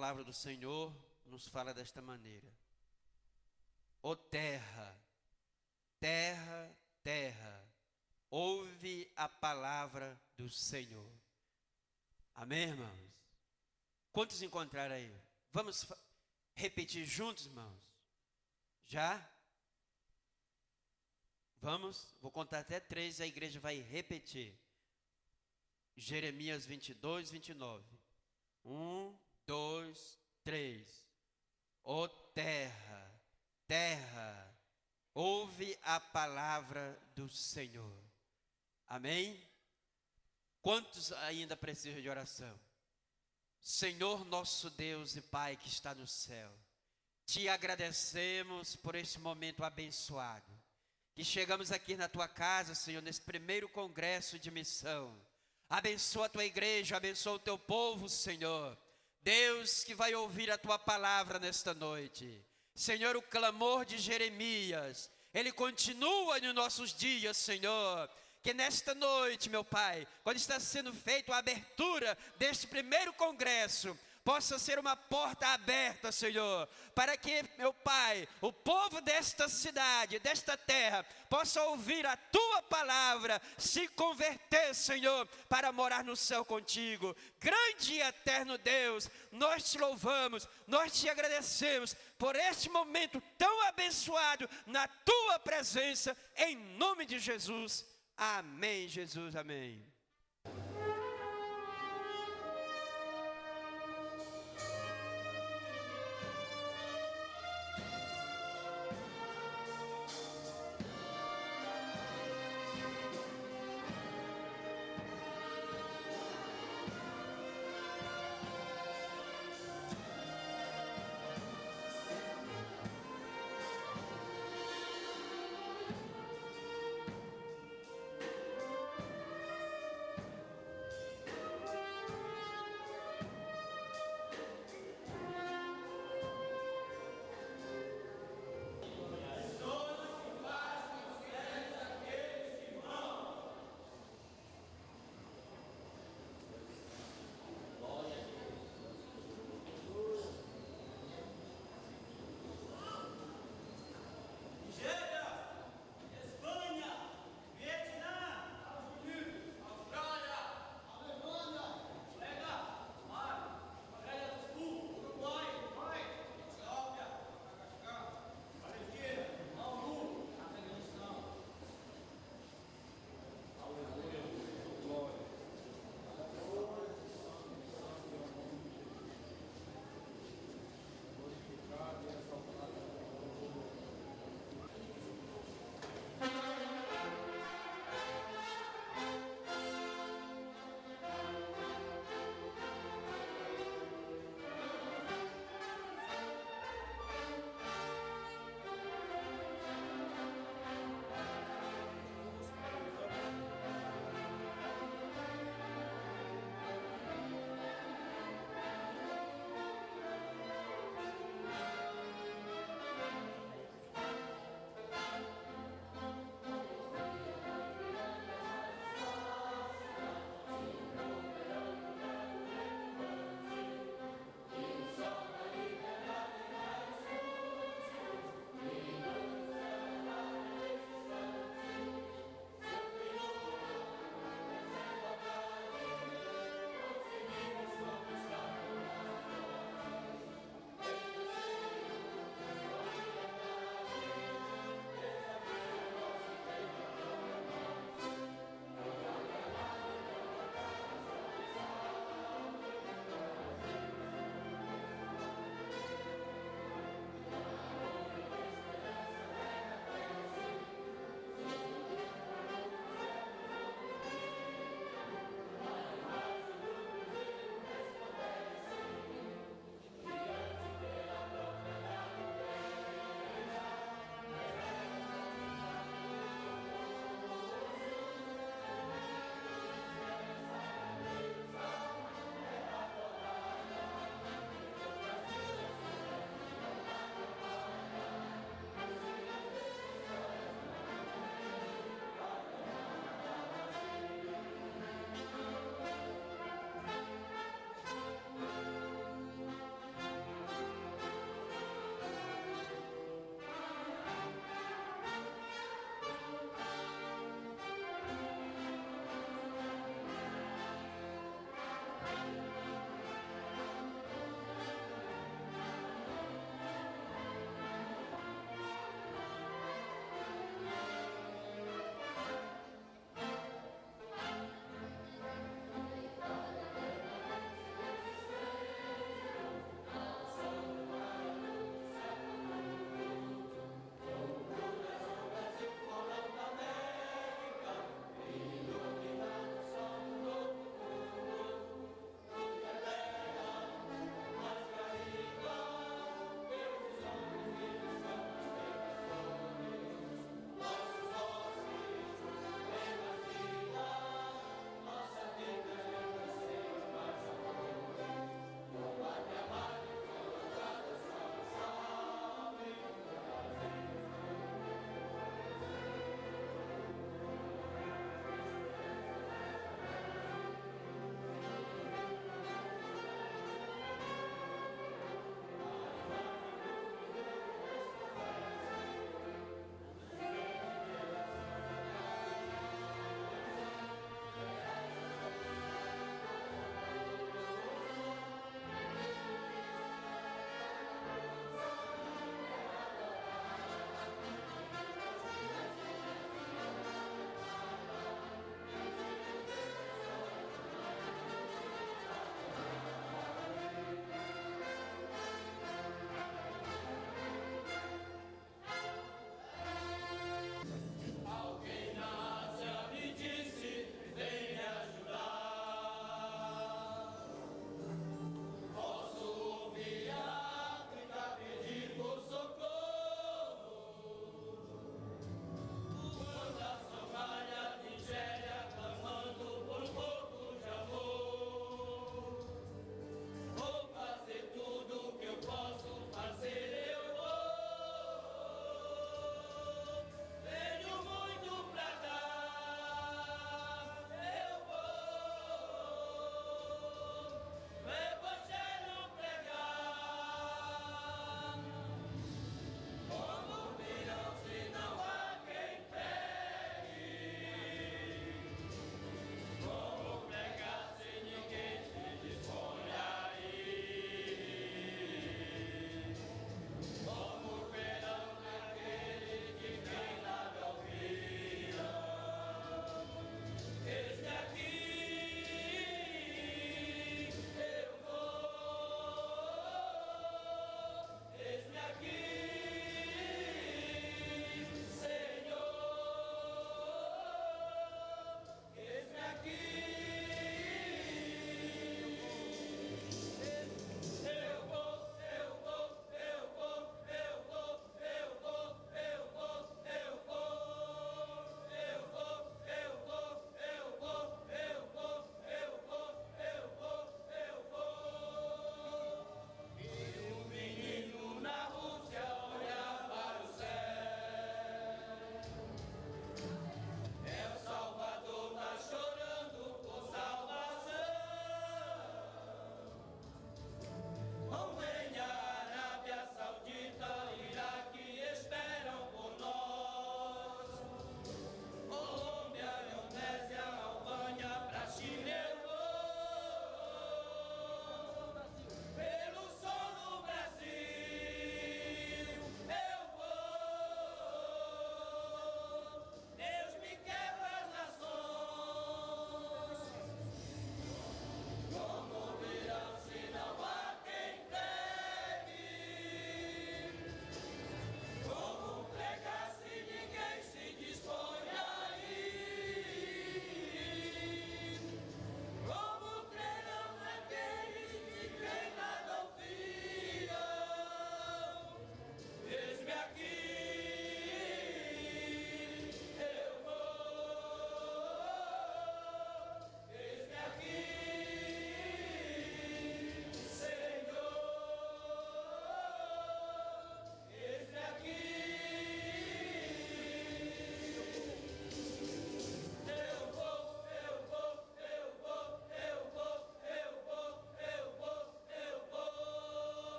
palavra do Senhor nos fala desta maneira: ó terra, terra, terra, ouve a palavra do Senhor. Amém, irmãos? Quantos encontraram aí? Vamos repetir juntos, irmãos? Já? Vamos? Vou contar até 3 e a igreja vai repetir. Jeremias 22, 29. 1, 2, 3. Ó terra, terra, ouve a palavra do Senhor. Amém? Quantos ainda precisam de oração? Senhor nosso Deus e Pai que está no céu, te agradecemos por esse momento abençoado, que chegamos aqui na tua casa, Senhor, nesse primeiro congresso de missão. Abençoa a tua igreja, abençoa o teu povo, Senhor. Deus que vai ouvir a tua palavra nesta noite. Senhor, o clamor de Jeremias, ele continua nos nossos dias, Senhor. Que nesta noite, meu Pai, quando está sendo feita a abertura deste primeiro congresso, possa ser uma porta aberta, Senhor, para que, meu Pai, o povo desta cidade, desta terra, possa ouvir a Tua palavra, se converter, Senhor, para morar no céu contigo. Grande e eterno Deus, nós te louvamos, nós te agradecemos por este momento tão abençoado na Tua presença, em nome de Jesus. Amém, Jesus, amém.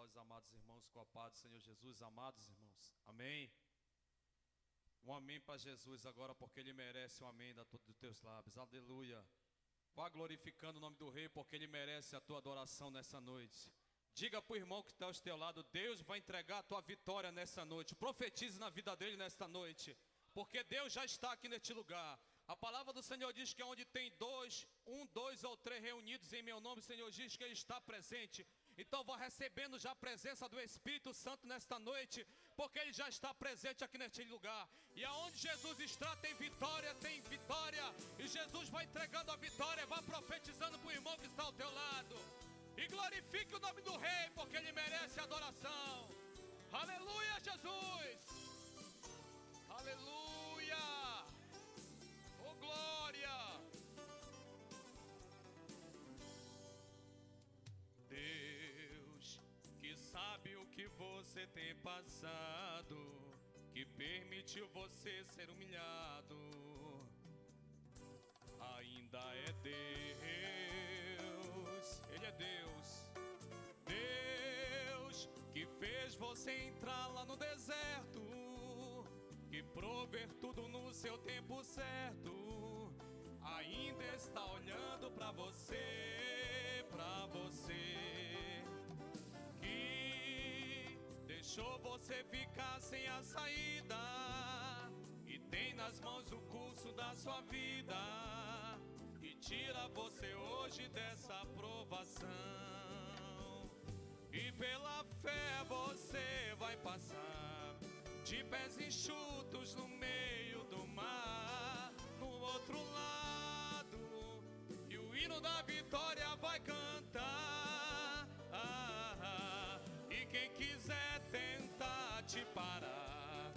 vós, amados irmãos, com a paz do Senhor Jesus, amados irmãos. Amém? Um amém para Jesus agora, porque Ele merece um amém dos teus lábios. Aleluia. Vá glorificando o nome do Rei, porque Ele merece a tua adoração nessa noite. Diga para o irmão que está ao teu lado, Deus vai entregar a tua vitória nessa noite. Profetize na vida dele nesta noite, porque Deus já está aqui neste lugar. A palavra do Senhor diz que onde tem dois ou três reunidos em meu nome, o Senhor diz que Ele está presente. Então vá recebendo já a presença do Espírito Santo nesta noite, porque Ele já está presente aqui neste lugar. E aonde Jesus está tem vitória, e Jesus vai entregando a vitória. Vá profetizando para o irmão que está ao teu lado, e glorifique o nome do Rei, porque Ele merece adoração. Aleluia, Jesus. Aleluia. Oh, glória. Deus, que sabe o que você tem passado, que permitiu você ser humilhado, ainda é Deus. Ele é Deus. Deus que fez você entrar lá no deserto, que prover tudo no seu tempo certo, ainda está olhando para você, que deixou você ficar sem a saída e tem nas mãos o curso da sua vida, e tira você hoje dessa provação, e pela fé você vai passar de pés enxutos no meio do mar, no outro lado, e o hino da vitória vai cantar. E quem quiser tentar te parar,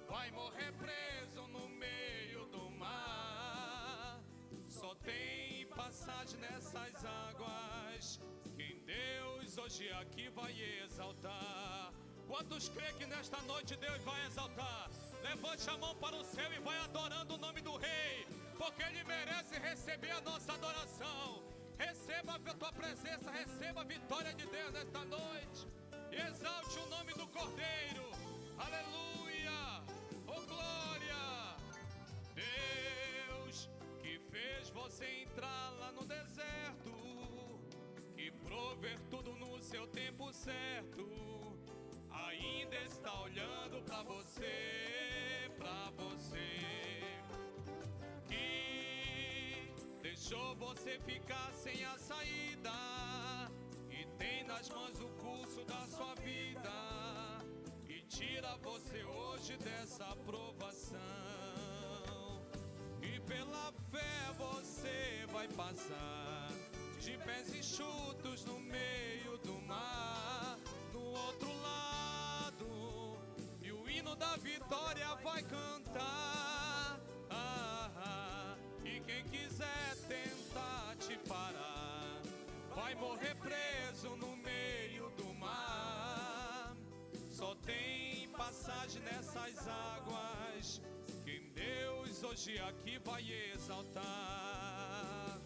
vai morrer preso no meio do mar. Só tem passagem nessas águas quem Deus hoje aqui vai exaltar. Quantos creem que nesta noite Deus vai exaltar? Levante a mão para o céu e vai adorando o nome do Rei, porque Ele merece receber a nossa adoração. Receba a tua presença, receba a vitória de Deus nesta noite, e exalte o nome do Cordeiro. Aleluia, oh glória. Deus que fez você entrar lá no deserto, que prover tudo no seu tempo certo, ainda está olhando para você, que deixou você ficar sem a saída e tem nas mãos o curso da sua vida, e tira você hoje dessa provação, e pela fé você vai passar de pés enxutos no meio do mar, no outro lado, e o hino da vitória vai cantar. E quem quiser tentar te parar, vai morrer preso no meio do mar. Só tem passagem nessas águas quem Deus hoje aqui vai exaltar.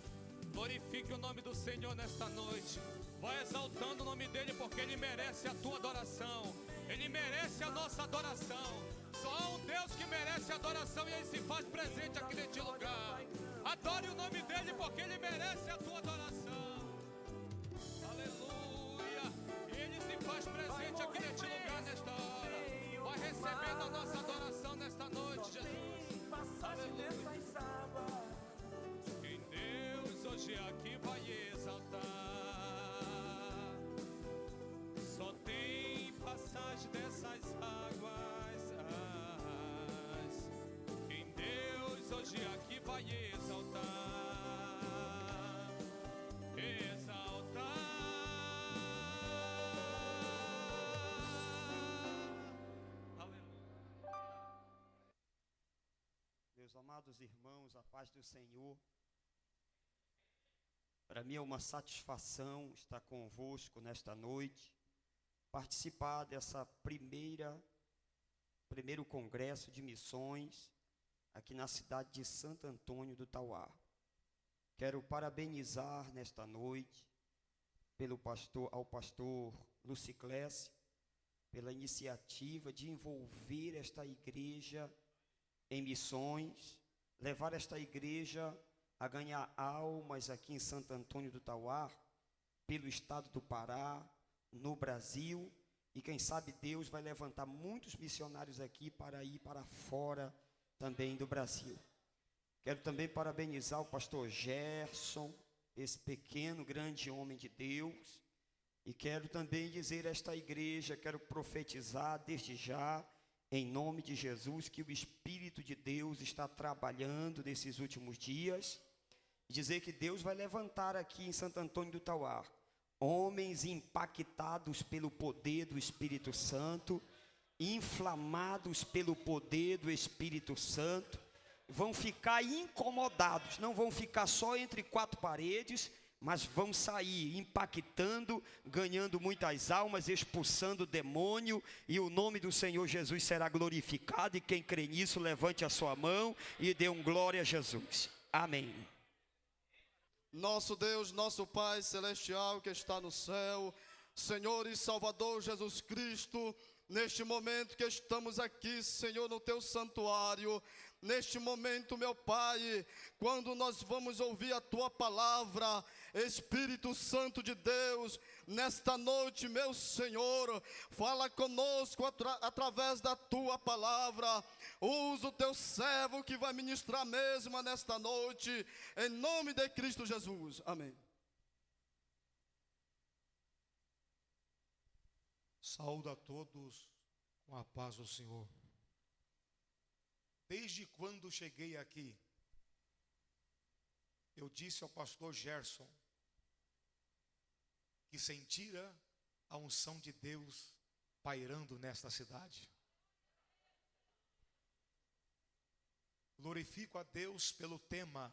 Glorifique o nome do Senhor nesta noite. Vai exaltando o nome dEle, porque Ele merece a tua adoração. Ele merece a nossa adoração. Só há um Deus que merece a adoração, e Ele se faz presente aqui neste lugar. Adore o nome dEle, porque Ele merece a tua adoração. Aleluia. E Ele se faz presente aqui neste lugar nesta hora. Vai recebendo a nossa adoração nesta noite, Jesus. Aleluia. Quem Deus hoje aqui vai exaltar. Só tem passagem dessas águas. Quem Deus hoje aqui vai exaltar. Exaltar. Aleluia. Meus amados irmãos, a paz do Senhor. Para mim é uma satisfação estar convosco nesta noite, participar dessa primeiro congresso de missões aqui na cidade de Santo Antônio do Tauá. Quero parabenizar nesta noite ao pastor Luciclesse, pela iniciativa de envolver esta igreja em missões, levar esta igreja a ganhar almas aqui em Santo Antônio do Tauá, pelo estado do Pará, no Brasil, e quem sabe Deus vai levantar muitos missionários aqui para ir para fora também do Brasil. Quero também parabenizar o pastor Gerson, esse pequeno, grande homem de Deus, e quero também dizer a esta igreja, quero profetizar desde já, em nome de Jesus, que o Espírito de Deus está trabalhando nesses últimos dias, e dizer que Deus vai levantar aqui em Santo Antônio do Tauá homens impactados pelo poder do Espírito Santo, inflamados pelo poder do Espírito Santo, vão ficar incomodados, não vão ficar só entre quatro paredes, mas vão sair impactando, ganhando muitas almas, expulsando o demônio, e o nome do Senhor Jesus será glorificado, e quem crê nisso, levante a sua mão e dê um glória a Jesus. Amém. Nosso Deus, nosso Pai Celestial que está no céu, Senhor e Salvador Jesus Cristo, neste momento que estamos aqui, Senhor, no Teu santuário, neste momento, meu Pai, quando nós vamos ouvir a Tua palavra, Espírito Santo de Deus, nesta noite, meu Senhor, fala conosco através da Tua palavra, usa o Teu servo que vai ministrar a mesma nesta noite, em nome de Cristo Jesus, amém. Saúdo a todos com a paz do Senhor. Desde quando cheguei aqui, eu disse ao pastor Gerson que sentira a unção de Deus pairando nesta cidade. Glorifico a Deus pelo tema,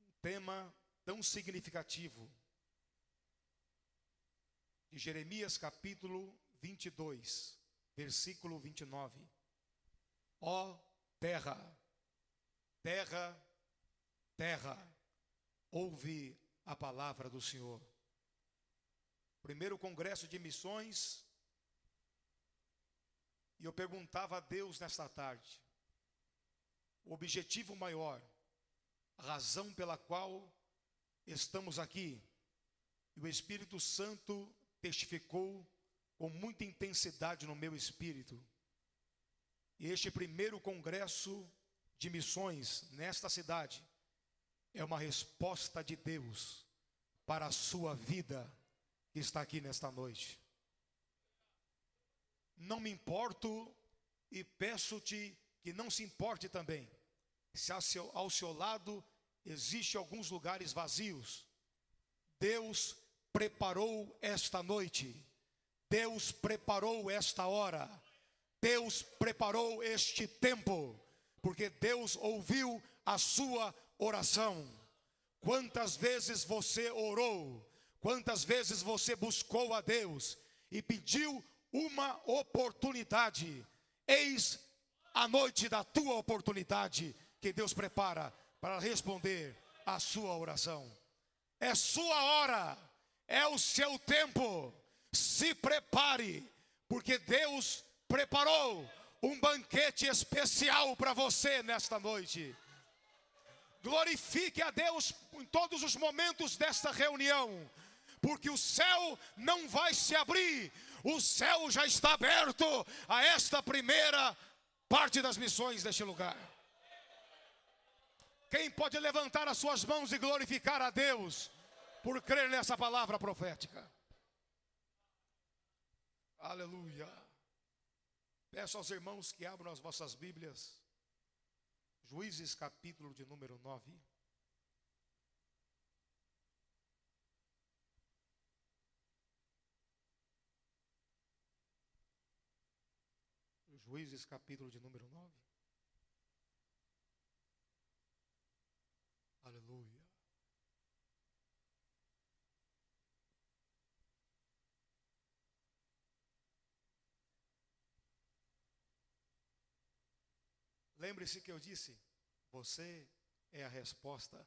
um tema tão significativo, de Jeremias capítulo 22, versículo 29. Ó terra, terra, terra, ouve a palavra do Senhor. Primeiro congresso de missões, e eu perguntava a Deus nesta tarde, o objetivo maior, a razão pela qual estamos aqui, e o Espírito Santo testificou com muita intensidade no meu espírito. E este primeiro congresso de missões nesta cidade é uma resposta de Deus para a sua vida que está aqui nesta noite. Não me importo e peço-te que não se importe também, se ao seu lado existem alguns lugares vazios. Deus preparou esta noite, Deus preparou esta hora, Deus preparou este tempo, porque Deus ouviu a sua oração. Quantas vezes você orou, quantas vezes você buscou a Deus e pediu uma oportunidade? Eis a noite da tua oportunidade que Deus prepara para responder a sua oração. É sua hora, é o seu tempo. Se prepare, porque Deus preparou um banquete especial para você nesta noite. Glorifique a Deus em todos os momentos desta reunião, porque o céu não vai se abrir, o céu já está aberto a esta primeira parte das missões deste lugar. Quem pode levantar as suas mãos e glorificar a Deus por crer nessa palavra profética? Aleluia. Peço aos irmãos que abram as vossas Bíblias, Juízes capítulo de número 9. Juízes capítulo de número 9. Aleluia. Lembre-se que eu disse, você é a resposta.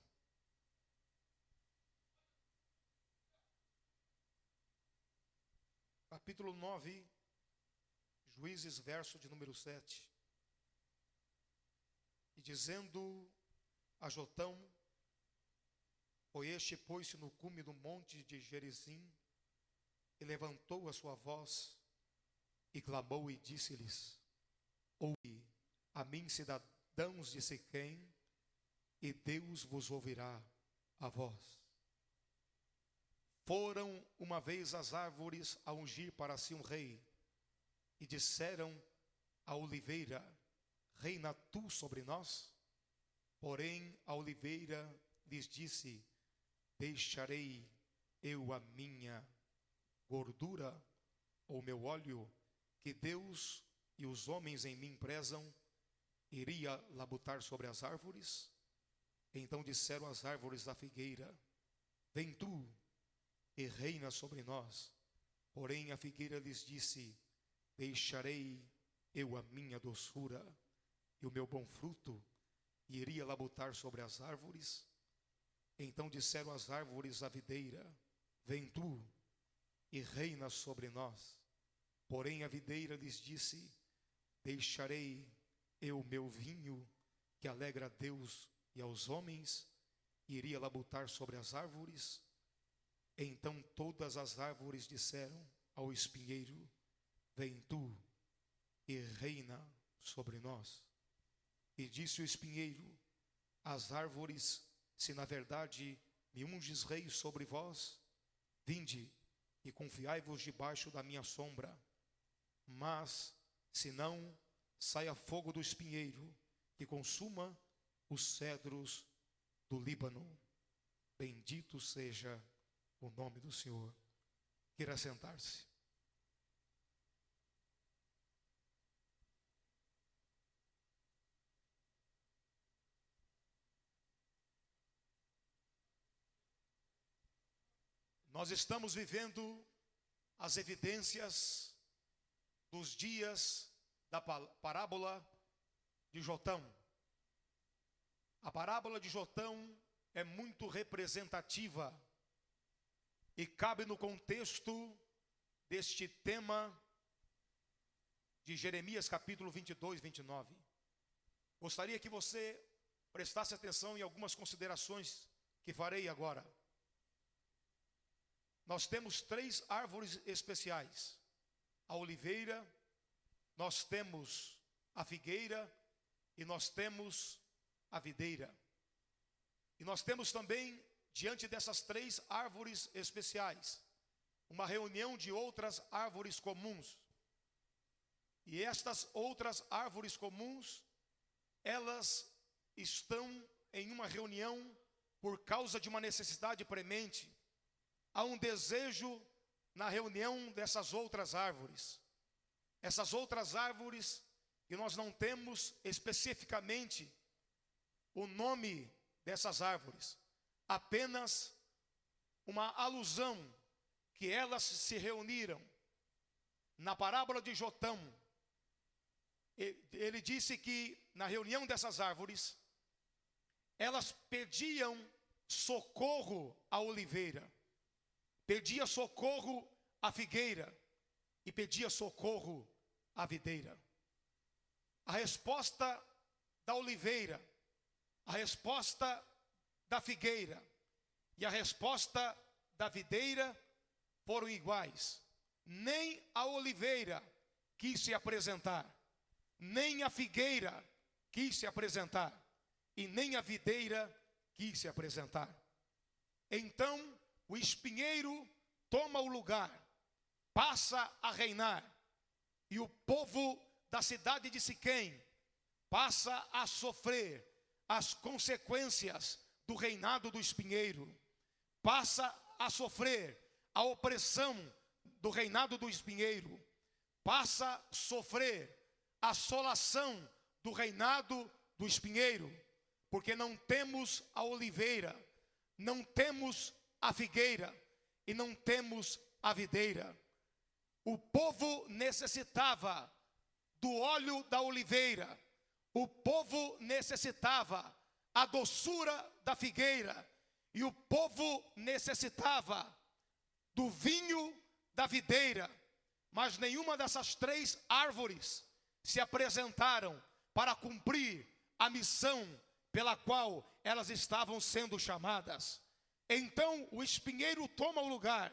capítulo 9, Juízes, verso de número 7. E dizendo a Jotão, foi este, pôs-se no cume do monte de Gerizim, e levantou a sua voz, e clamou e disse-lhes: ouve a mim, cidadãos de Siquém, e Deus vos ouvirá a vós. Foram uma vez as árvores a ungir para si um rei, e disseram à oliveira: reina tu sobre nós? Porém a oliveira lhes disse: deixarei eu a minha gordura, ou meu óleo, que Deus e os homens em mim prezam, iria labutar sobre as árvores? Então disseram as árvores da figueira: vem tu e reina sobre nós. Porém a figueira lhes disse: deixarei eu a minha doçura e o meu bom fruto, e iria labutar sobre as árvores? Então disseram as árvores à videira: vem tu e reina sobre nós. Porém a videira lhes disse: deixarei eu o meu vinho, que alegra a Deus e aos homens, e iria labutar sobre as árvores? Então todas as árvores disseram ao espinheiro: vem tu e reina sobre nós. E disse o espinheiro às árvores: se na verdade me unges rei sobre vós, vinde e confiai-vos debaixo da minha sombra. Mas se não, saia fogo do espinheiro, que consuma os cedros do Líbano. Bendito seja o nome do Senhor. Queira sentar-se. Nós estamos vivendo as evidências dos dias da parábola de Jotão. A parábola de Jotão é muito representativa e cabe no contexto deste tema de Jeremias capítulo 22, 29. Gostaria que você prestasse atenção em algumas considerações que farei agora. Nós temos 3 árvores especiais: a oliveira, nós temos a figueira e nós temos a videira. E nós temos também, diante dessas 3 árvores especiais, uma reunião de outras árvores comuns. E estas outras árvores comuns, elas estão em uma reunião por causa de uma necessidade premente. Há um desejo na reunião dessas outras árvores. Essas outras árvores que nós não temos especificamente o nome dessas árvores, apenas uma alusão que elas se reuniram. Na parábola de Jotão, ele disse que na reunião dessas árvores, elas pediam socorro à oliveira, pedia socorro à figueira e pedia socorro à videira. A resposta da oliveira, a resposta da figueira e a resposta da videira foram iguais. Nem a oliveira quis se apresentar, nem a figueira quis se apresentar, e nem a videira quis se apresentar. Então o espinheiro toma o lugar, passa a reinar, e o povo da cidade de Siquém passa a sofrer as consequências do reinado do espinheiro, passa a sofrer a opressão do reinado do espinheiro, passa a sofrer a assolação do reinado do espinheiro, porque não temos a oliveira, não temos a figueira e não temos a videira. O povo necessitava do óleo da oliveira, o povo necessitava a doçura da figueira, e o povo necessitava do vinho da videira. mas nenhuma dessas 3 árvores se apresentaram para cumprir a missão pela qual elas estavam sendo chamadas. Então o espinheiro toma o lugar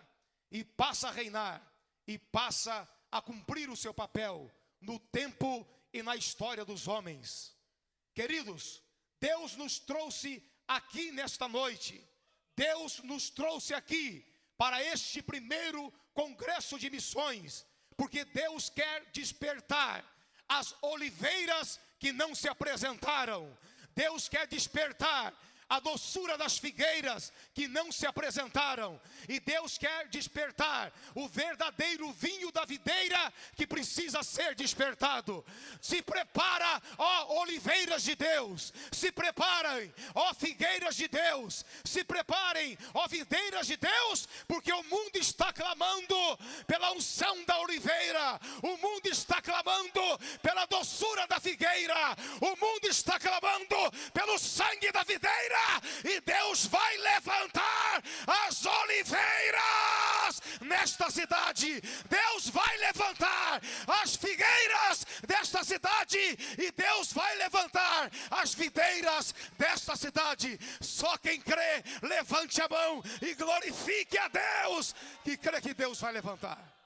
e passa a reinar, e passa a cumprir o seu papel no tempo e na história dos homens. Queridos, Deus nos trouxe aqui nesta noite, Deus nos trouxe aqui para este primeiro congresso de missões, porque Deus quer despertar as oliveiras que não se apresentaram. Deus quer despertar a doçura das figueiras que não se apresentaram. E Deus quer despertar o verdadeiro vinho da videira que precisa ser despertado. Se prepara, ó oliveiras de Deus. Se preparem, ó figueiras de Deus. Se preparem, ó videiras de Deus, porque o mundo está clamando pela unção da oliveira. O mundo está clamando pela doçura da figueira. O mundo está clamando pelo sangue da videira. E Deus vai levantar as oliveiras nesta cidade. Deus vai levantar as figueiras desta cidade. E Deus vai levantar as videiras desta cidade. Só quem crê, levante a mão e glorifique a Deus, que crê que Deus vai levantar.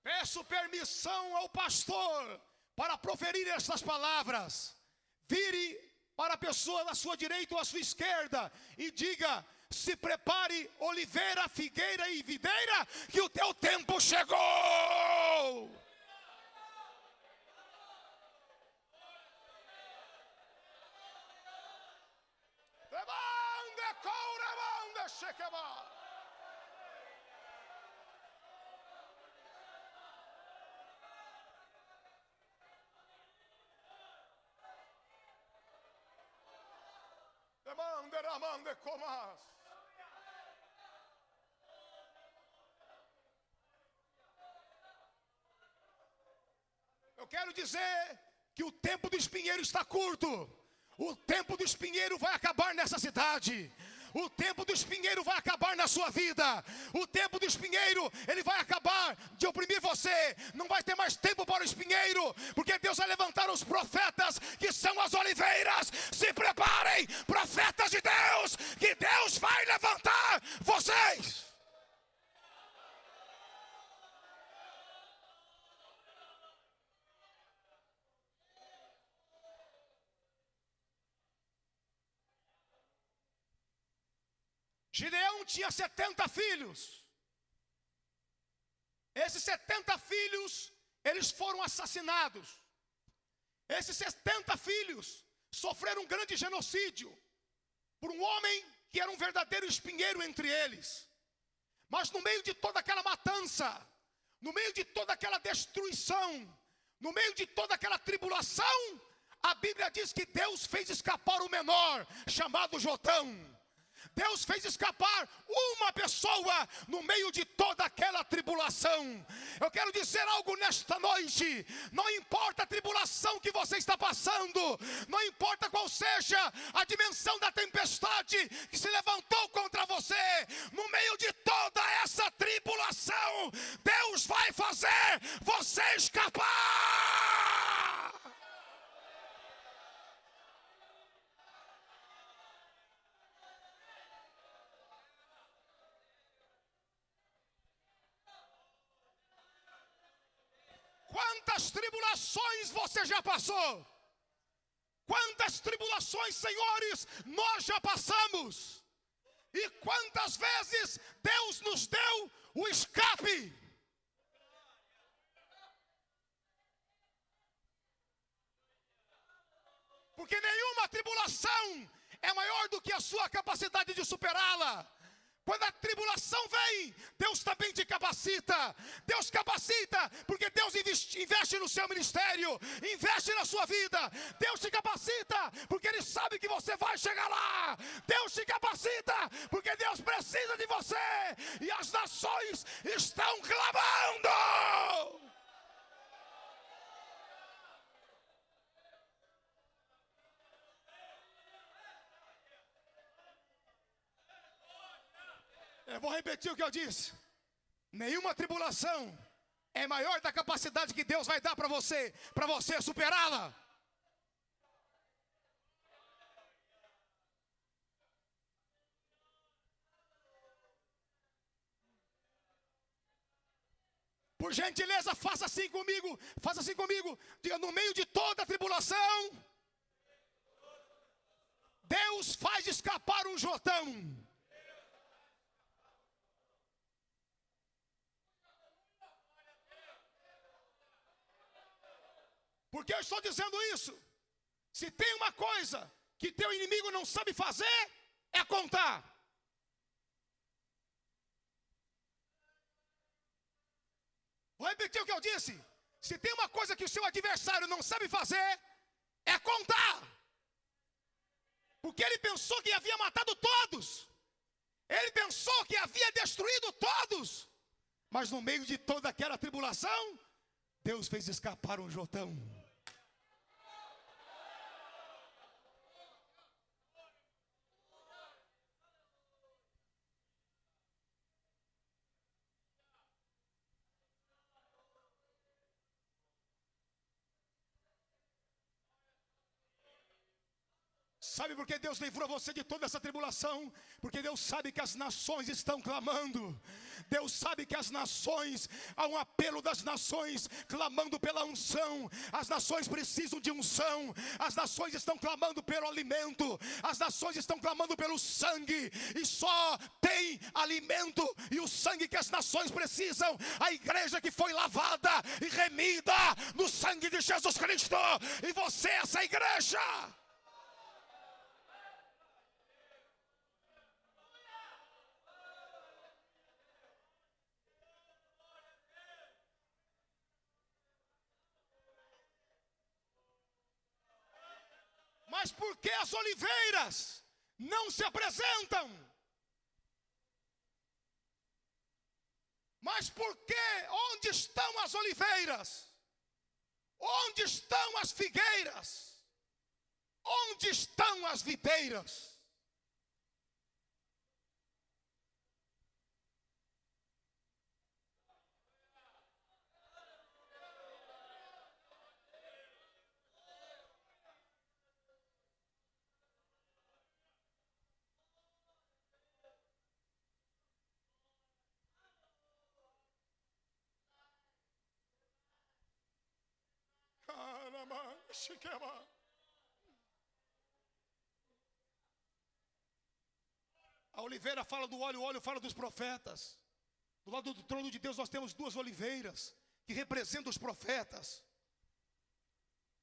Peço permissão ao pastor para proferir estas palavras. Vire para a pessoa da sua direita ou à sua esquerda e diga: se prepare, oliveira, figueira e videira, que o teu tempo chegou. Eu quero dizer que o tempo do espinheiro está curto. O tempo do espinheiro vai acabar nessa cidade. O tempo do espinheiro vai acabar na sua vida. O tempo do espinheiro, ele vai acabar de oprimir você. Não vai ter mais tempo para o espinheiro, porque Deus vai levantar os profetas, que são as oliveiras. Se preparem, profetas de Deus, que Deus vai levantar vocês. Gideão tinha 70 filhos. Esses 70 filhos, eles foram assassinados. Esses 70 filhos sofreram um grande genocídio por um homem que era um verdadeiro espinheiro entre eles. Mas no meio de toda aquela matança, no meio de toda aquela destruição, no meio de toda aquela tribulação, a Bíblia diz que Deus fez escapar o menor, chamado Jotão. Deus fez escapar uma pessoa no meio de toda aquela tribulação. Eu quero dizer algo nesta noite. Não importa a tribulação que você está passando, não importa qual seja a dimensão da tempestade que se levantou contra você, no meio de toda essa tribulação, Deus vai fazer você escapar. Quantas tribulações você já passou? Quantas tribulações, senhores, nós já passamos? E quantas vezes Deus nos deu o escape? Porque nenhuma tribulação é maior do que a sua capacidade de superá-la. Quando a tribulação vem, Deus também te capacita. Deus capacita porque Deus investe no seu ministério, investe na sua vida. Deus te capacita, porque Ele sabe que você vai chegar lá. Deus te capacita, porque Deus precisa de você. E as nações estão clamando. Eu vou repetir o que eu disse. Nenhuma tribulação é maior da capacidade que Deus vai dar para você superá-la. Por gentileza, faça assim comigo. Faça assim comigo. Diga: no meio de toda a tribulação, Deus faz escapar um Jotão. Por que eu estou dizendo isso? Se tem uma coisa que teu inimigo não sabe fazer, é contar. Vou repetir o que eu disse. Se tem uma coisa que o seu adversário não sabe fazer, é contar. Porque ele pensou que havia matado todos. Ele pensou que havia destruído todos. Mas no meio de toda aquela tribulação, Deus fez escapar um Jotão. Sabe por que Deus livrou você de toda essa tribulação? Porque Deus sabe que as nações estão clamando. Deus sabe que as nações, há um apelo das nações clamando pela unção. As nações precisam de unção. As nações estão clamando pelo alimento. As nações estão clamando pelo sangue. E só tem alimento e o sangue que as nações precisam a igreja que foi lavada e remida no sangue de Jesus Cristo. E você é essa igreja. Mas por que as oliveiras não se apresentam? Mas por que, onde estão as oliveiras? Onde estão as figueiras? Onde estão as videiras? A oliveira fala do óleo, o óleo fala dos profetas. Do lado do trono de Deus nós temos duas oliveiras que representam os profetas.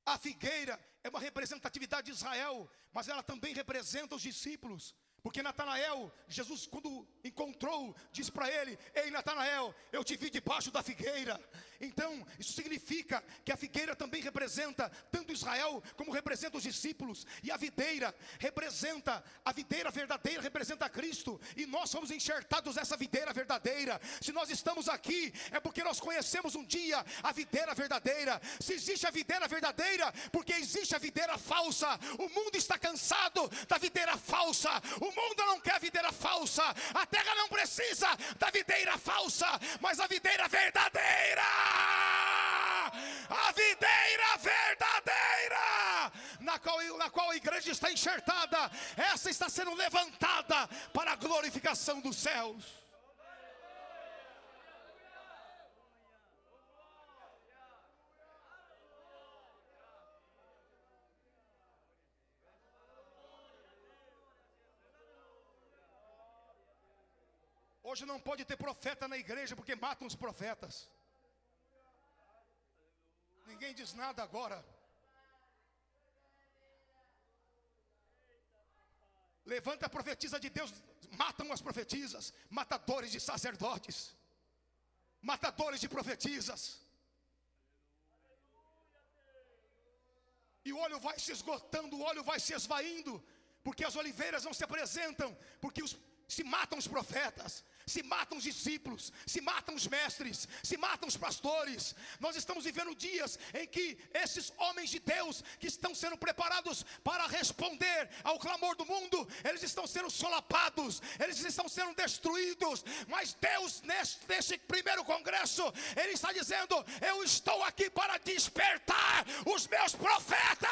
A figueira é uma representatividade de Israel, mas ela também representa os discípulos. Porque Natanael, Jesus quando encontrou, disse para ele: ei Natanael, eu te vi debaixo da figueira. Então isso significa que a figueira também representa tanto Israel como representa os discípulos. E a videira verdadeira representa Cristo. E nós somos enxertados nessa videira verdadeira. Se nós estamos aqui é porque nós conhecemos um dia a videira verdadeira. Se existe a videira verdadeira, porque existe a videira falsa. O mundo está cansado da videira falsa. O mundo não quer videira falsa. A terra não precisa da videira falsa, mas a videira verdadeira. A videira verdadeira, na qual a igreja está enxertada. Essa está sendo levantada para a glorificação dos céus. Hoje não pode ter profeta na igreja porque matam os profetas. Ninguém diz nada agora. Levanta a profetisa de Deus, matam as profetisas, matadores de sacerdotes, matadores de profetisas. E o óleo vai se esgotando, o óleo vai se esvaindo, porque as oliveiras não se apresentam, porque se matam os profetas, se matam os discípulos, se matam os mestres, se matam os pastores. Nós estamos vivendo dias em que esses homens de Deus, que estão sendo preparados para responder ao clamor do mundo, eles estão sendo solapados, eles estão sendo destruídos. Mas Deus, neste primeiro congresso, Ele está dizendo: eu estou aqui para despertar os meus profetas,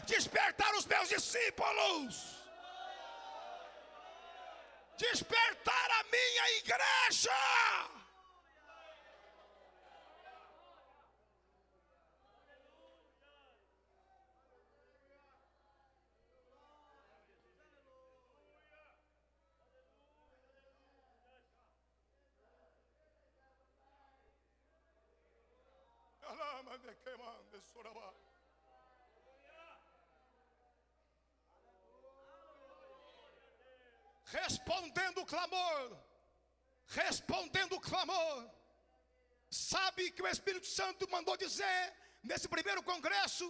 despertar os meus discípulos, despertar a minha igreja. Respondendo o clamor, respondendo o clamor. Sabe que o Espírito Santo mandou dizer nesse primeiro congresso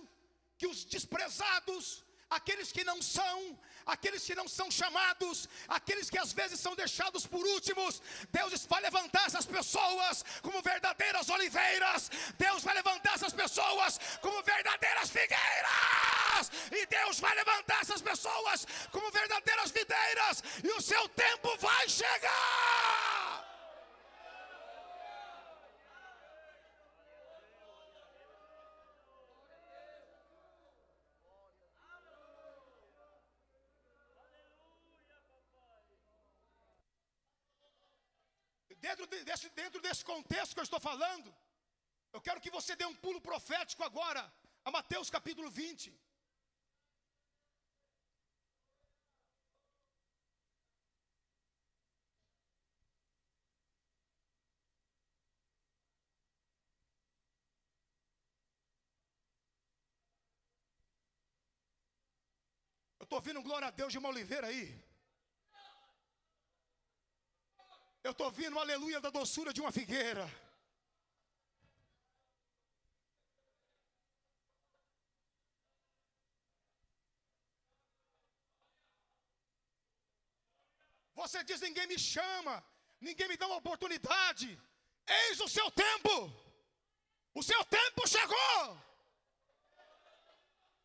que os desprezados, aqueles que não são chamados, aqueles que às vezes são deixados por últimos, Deus vai levantar essas pessoas como verdadeiras oliveiras. Deus vai levantar essas pessoas como verdadeiras figueiras, e Deus vai levantar essas pessoas como verdadeiras videiras, e o seu tempo vai chegar. Dentro desse contexto que eu estou falando, eu quero que você dê um pulo profético agora a Mateus capítulo 20. Eu estou ouvindo glória a Deus de uma oliveira aí. Eu estou ouvindo o aleluia da doçura de uma figueira. Você diz: ninguém me chama, ninguém me dá uma oportunidade. Eis o seu tempo. O seu tempo chegou.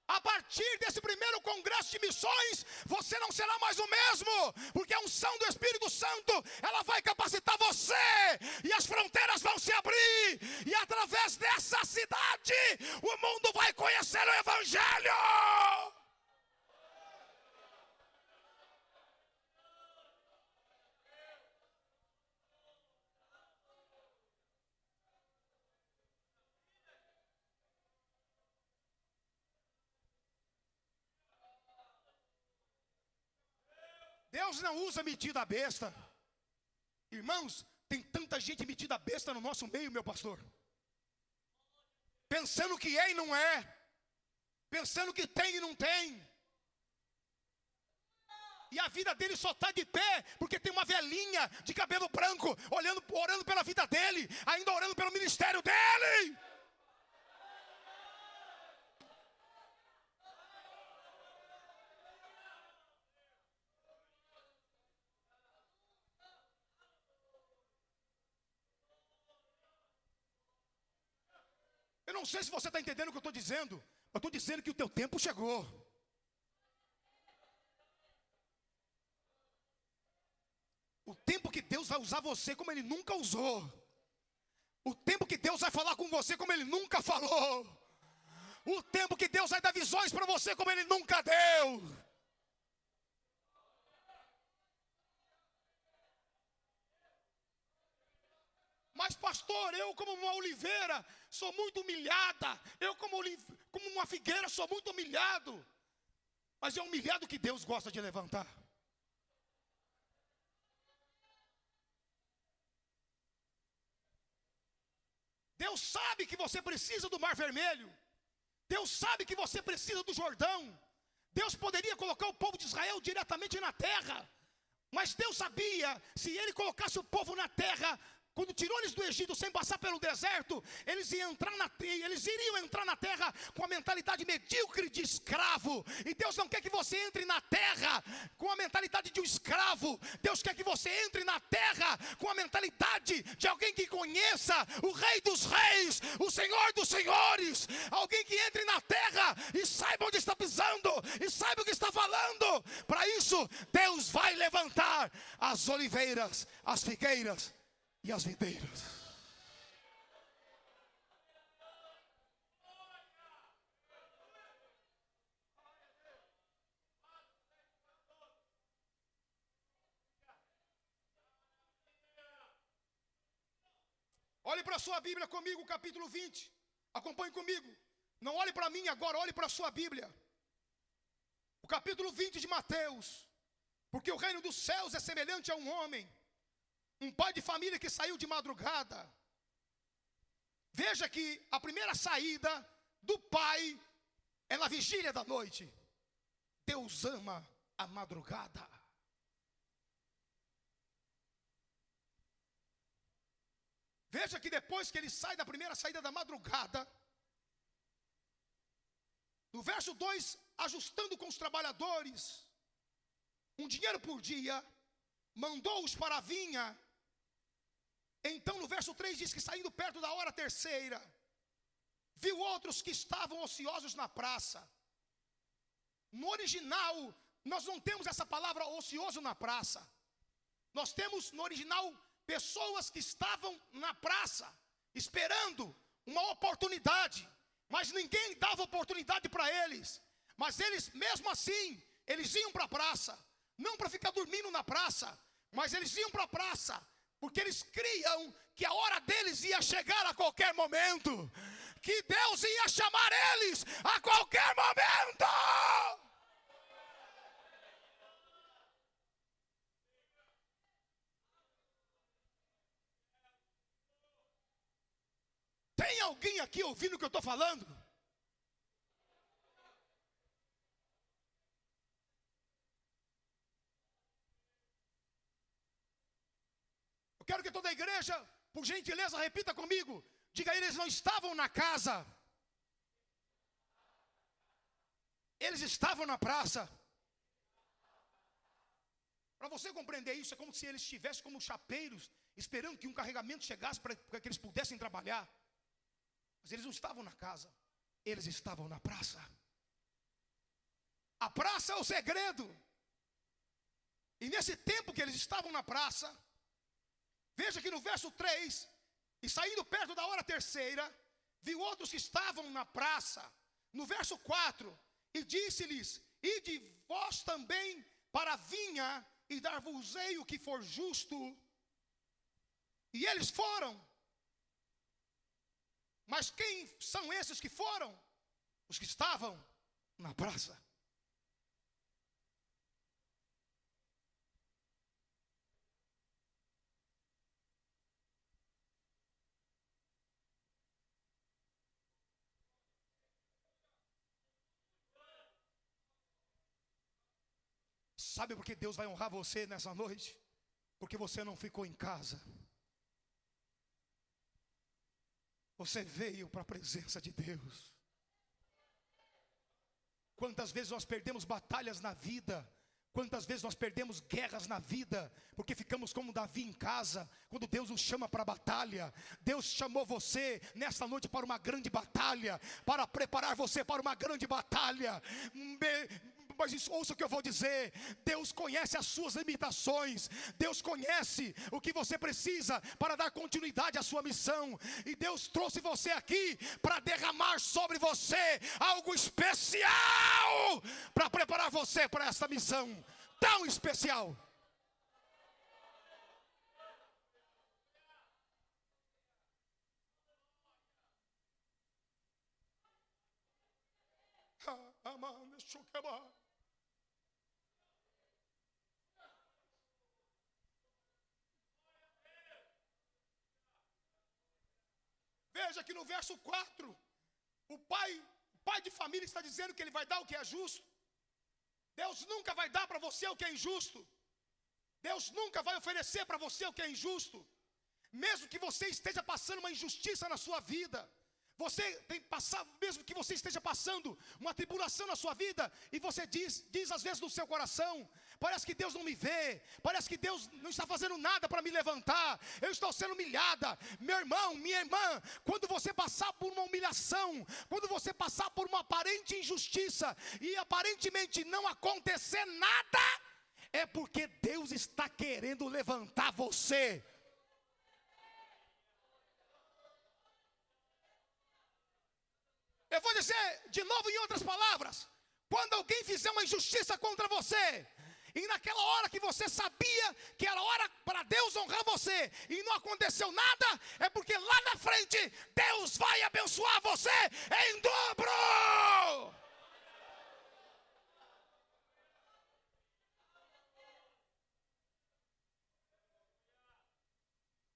A partir desse primeiro congresso de missões, você não será mais o mesmo, porque a unção do Espírito Santo, ela vai capacitar você, e as fronteiras vão se abrir, e através dessa cidade, o mundo vai conhecer o Evangelho. Deus não usa metida besta. Irmãos, tem tanta gente metida besta no nosso meio, meu pastor, pensando que é e não é, pensando que tem e não tem, e a vida dele só está de pé porque tem uma velhinha de cabelo branco orando pela vida dele, ainda orando pelo ministério dele. Eu não sei se você está entendendo o que eu estou dizendo. Eu estou dizendo que o teu tempo chegou. O tempo que Deus vai usar você como Ele nunca usou. O tempo que Deus vai falar com você como Ele nunca falou. O tempo que Deus vai dar visões para você como Ele nunca deu. Mas pastor, eu como uma oliveira sou muito humilhada. Eu como uma figueira sou muito humilhado. Mas é humilhado que Deus gosta de levantar. Deus sabe que você precisa do Mar Vermelho. Deus sabe que você precisa do Jordão. Deus poderia colocar o povo de Israel diretamente na terra. Mas Deus sabia, se Ele colocasse o povo na terra, quando tirou eles do Egito sem passar pelo deserto, eles iriam entrar na terra com a mentalidade medíocre de escravo. E Deus não quer que você entre na terra com a mentalidade de um escravo. Deus quer que você entre na terra com a mentalidade de alguém que conheça o Rei dos Reis, o Senhor dos Senhores. Alguém que entre na terra e saiba onde está pisando, e saiba o que está falando. Para isso, Deus vai levantar as oliveiras, as figueiras e as videiras. Olhe para a sua Bíblia comigo, capítulo 20. Acompanhe comigo. Não olhe para mim agora, olhe para a sua Bíblia. O capítulo 20 de Mateus. Porque o reino dos céus é semelhante a um homem, um pai de família que saiu de madrugada. Veja que a primeira saída do pai é na vigília da noite. Deus ama a madrugada. Veja que depois que ele sai da primeira saída da madrugada, no verso 2, ajustando com os trabalhadores um dinheiro por dia, mandou-os para a vinha. Então no verso 3 diz que saindo perto da hora terceira, viu outros que estavam ociosos na praça. No original, nós não temos essa palavra ocioso na praça. Nós temos no original pessoas que estavam na praça, esperando uma oportunidade, mas ninguém dava oportunidade para eles. Mas eles, mesmo assim, eles iam para a praça, não para ficar dormindo na praça, mas eles iam para a praça, porque eles criam que a hora deles ia chegar a qualquer momento, que Deus ia chamar eles a qualquer momento. Tem alguém aqui ouvindo o que eu estou falando? Eu quero que toda a igreja, por gentileza, repita comigo. Diga, eles não estavam na casa. Eles estavam na praça. Para você compreender isso, é como se eles estivessem como chapeiros, esperando que um carregamento chegasse para que eles pudessem trabalhar. Mas eles não estavam na casa, eles estavam na praça. A praça é o segredo. E nesse tempo que eles estavam na praça, veja que no verso 3, e saindo perto da hora terceira, viu outros que estavam na praça. No verso 4, e disse-lhes, ide vós também para a vinha, e dar-vos-ei o que for justo. E eles foram. Mas quem são esses que foram? Os que estavam na praça. Sabe por que Deus vai honrar você nessa noite? Porque você não ficou em casa. Você veio para a presença de Deus. Quantas vezes nós perdemos batalhas na vida, quantas vezes nós perdemos guerras na vida, porque ficamos como Davi em casa, quando Deus nos chama para a batalha. Deus chamou você nesta noite para uma grande batalha, para preparar você para uma grande batalha. Mas ouça o que eu vou dizer. Deus conhece as suas limitações. Deus conhece o que você precisa para dar continuidade à sua missão. E Deus trouxe você aqui para derramar sobre você algo especial, para preparar você para essa missão tão especial. Veja que no verso 4, o pai de família está dizendo que ele vai dar o que é justo. Deus nunca vai dar para você o que é injusto. Deus nunca vai oferecer para você o que é injusto. mesmo que você esteja passando uma injustiça na sua vida, você tem passado, mesmo que você esteja passando uma tribulação na sua vida, e você diz às vezes no seu coração: parece que Deus não me vê, parece que Deus não está fazendo nada para me levantar, eu estou sendo humilhada. Meu irmão, minha irmã, quando você passar por uma humilhação, quando você passar por uma aparente injustiça, e aparentemente não acontecer nada, é porque Deus está querendo levantar você. Eu vou dizer de novo em outras palavras: quando alguém fizer uma injustiça contra você, e naquela hora que você sabia que era hora para Deus honrar você, e não aconteceu nada, é porque lá na frente Deus vai abençoar você em dobro.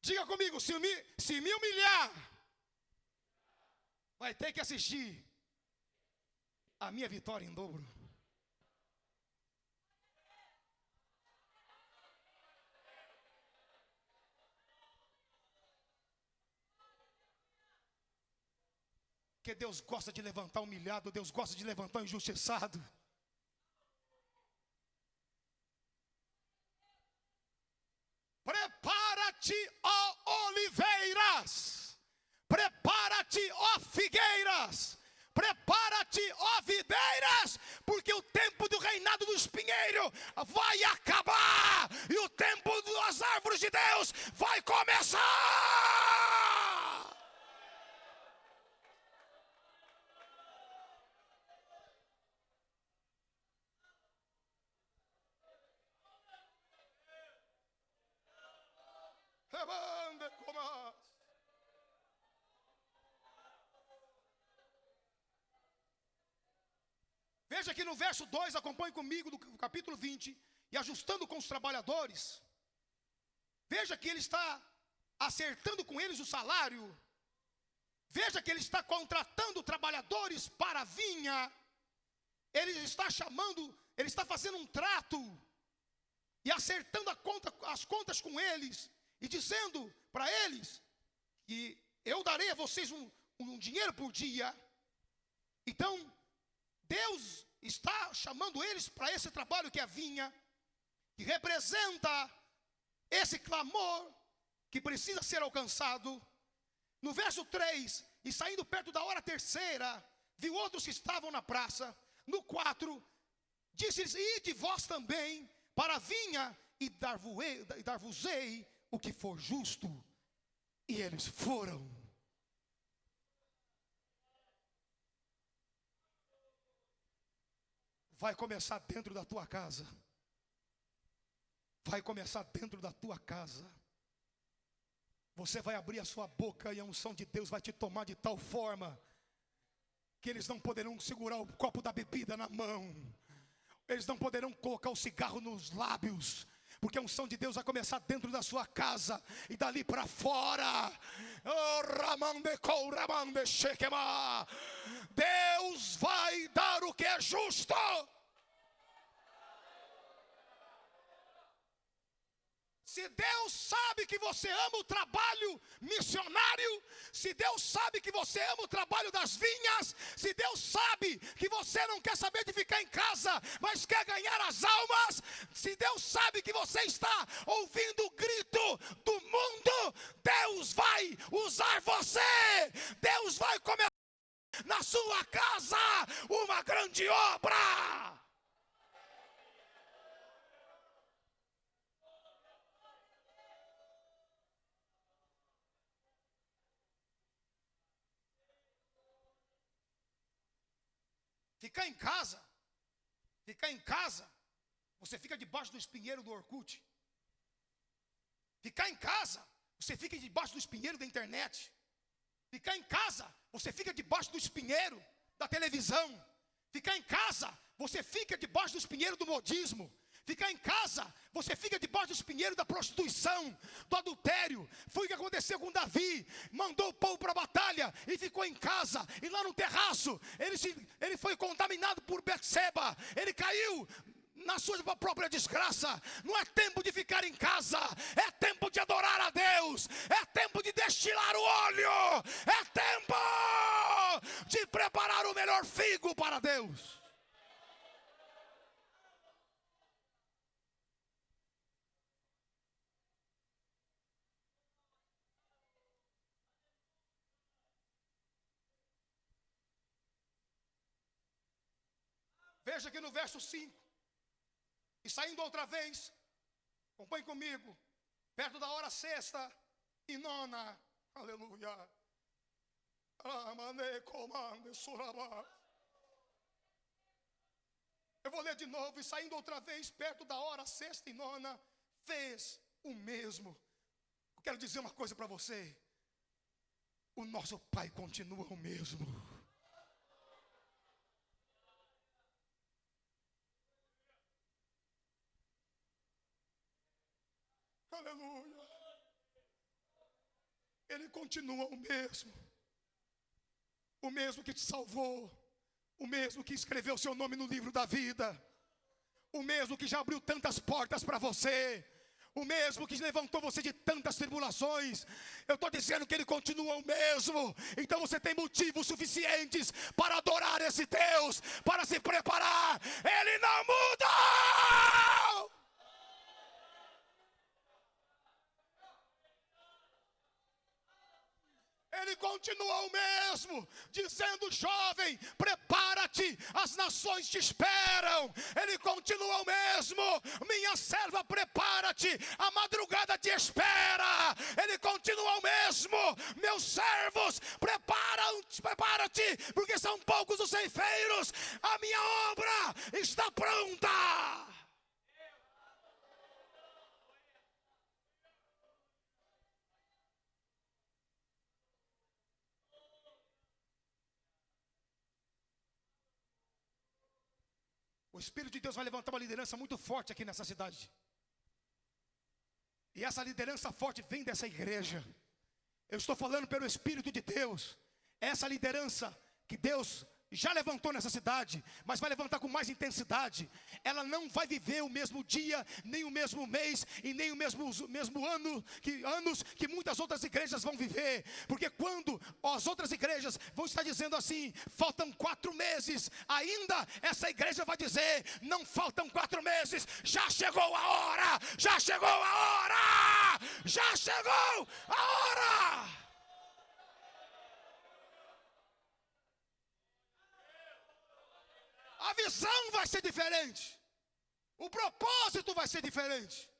Diga comigo: se me humilhar, vai ter que assistir a minha vitória em dobro. Porque Deus gosta de levantar humilhado, Deus gosta de levantar injustiçado. Prepara-te, ó oliveiras. Prepara-te, ó figueiras. Prepara-te, ó videiras, porque o tempo do reinado do espinheiro vai acabar, e o tempo das árvores de Deus vai começar. Veja que no verso 2, acompanhe comigo, do capítulo 20, e ajustando com os trabalhadores, veja que ele está acertando com eles o salário, veja que ele está contratando trabalhadores para a vinha, ele está chamando, ele está fazendo um trato, e acertando as contas com eles, e dizendo para eles que eu darei a vocês um dinheiro por dia. Então, Deus está chamando eles para esse trabalho que é a vinha, que representa esse clamor que precisa ser alcançado. No verso 3, e saindo perto da hora terceira, viu outros que estavam na praça. No 4, disse-lhes: ide vós também para a vinha, e dar-vos-ei o que for justo. E eles foram. Vai começar dentro da tua casa. Vai começar dentro da tua casa. Você vai abrir a sua boca e a unção de Deus vai te tomar de tal forma que eles não poderão segurar o copo da bebida na mão. Eles não poderão colocar o cigarro nos lábios, porque a unção de Deus vai começar dentro da sua casa e dali para fora. Deus vai dar o que é justo. Se Deus sabe que você ama o trabalho missionário, se Deus sabe que você ama o trabalho das vinhas, se Deus sabe que você não quer saber de ficar em casa, mas quer ganhar as almas, se Deus sabe que você está ouvindo o grito do mundo, Deus vai usar você. Deus vai começar na sua casa uma grande obra. Ficar em casa, você fica debaixo do espinheiro do Orkut. Ficar em casa, você fica debaixo do espinheiro da internet. Ficar em casa, você fica debaixo do espinheiro da televisão. Ficar em casa, você fica debaixo do espinheiro do modismo. Ficar em casa, você fica debaixo do espinheiro da prostituição, do adultério. Foi o que aconteceu com Davi. Mandou o povo para a batalha e ficou em casa. E lá no terraço, ele foi contaminado por Betseba. Ele caiu na sua própria desgraça. Não é tempo de ficar em casa, é tempo de adorar a Deus, é tempo de destilar o óleo, é tempo de preparar o melhor figo para Deus. Veja que no verso 5, e saindo outra vez, acompanhe comigo, perto da hora sexta e nona, aleluia, eu vou ler de novo, e saindo outra vez, perto da hora sexta e nona, fez o mesmo. Eu quero dizer uma coisa para você, o nosso Pai continua o mesmo. Aleluia. Ele continua o mesmo que te salvou, o mesmo que escreveu seu nome no livro da vida, o mesmo que já abriu tantas portas para você, o mesmo que levantou você de tantas tribulações. Eu estou dizendo que Ele continua o mesmo. Então você tem motivos suficientes para adorar esse Deus, para se preparar. Ele não muda. Ele continua o mesmo, dizendo: jovem, prepara-te, as nações te esperam. Ele continua o mesmo: minha serva, prepara-te, a madrugada te espera. Ele continua o mesmo: meus servos, prepara-te, porque são poucos os ceifeiros, a minha obra está pronta. O Espírito de Deus vai levantar uma liderança muito forte aqui nessa cidade. E essa liderança forte vem dessa igreja. Eu estou falando pelo Espírito de Deus. Essa liderança que Deus já levantou nessa cidade, mas vai levantar com mais intensidade. Ela não vai viver o mesmo dia, nem o mesmo mês, e nem o mesmo anos que muitas outras igrejas vão viver. Porque quando as outras igrejas vão estar dizendo assim: faltam 4 meses, ainda essa igreja vai dizer: não faltam 4 meses, já chegou a hora, já chegou a hora, já chegou a hora. A visão vai ser diferente. O propósito vai ser diferente.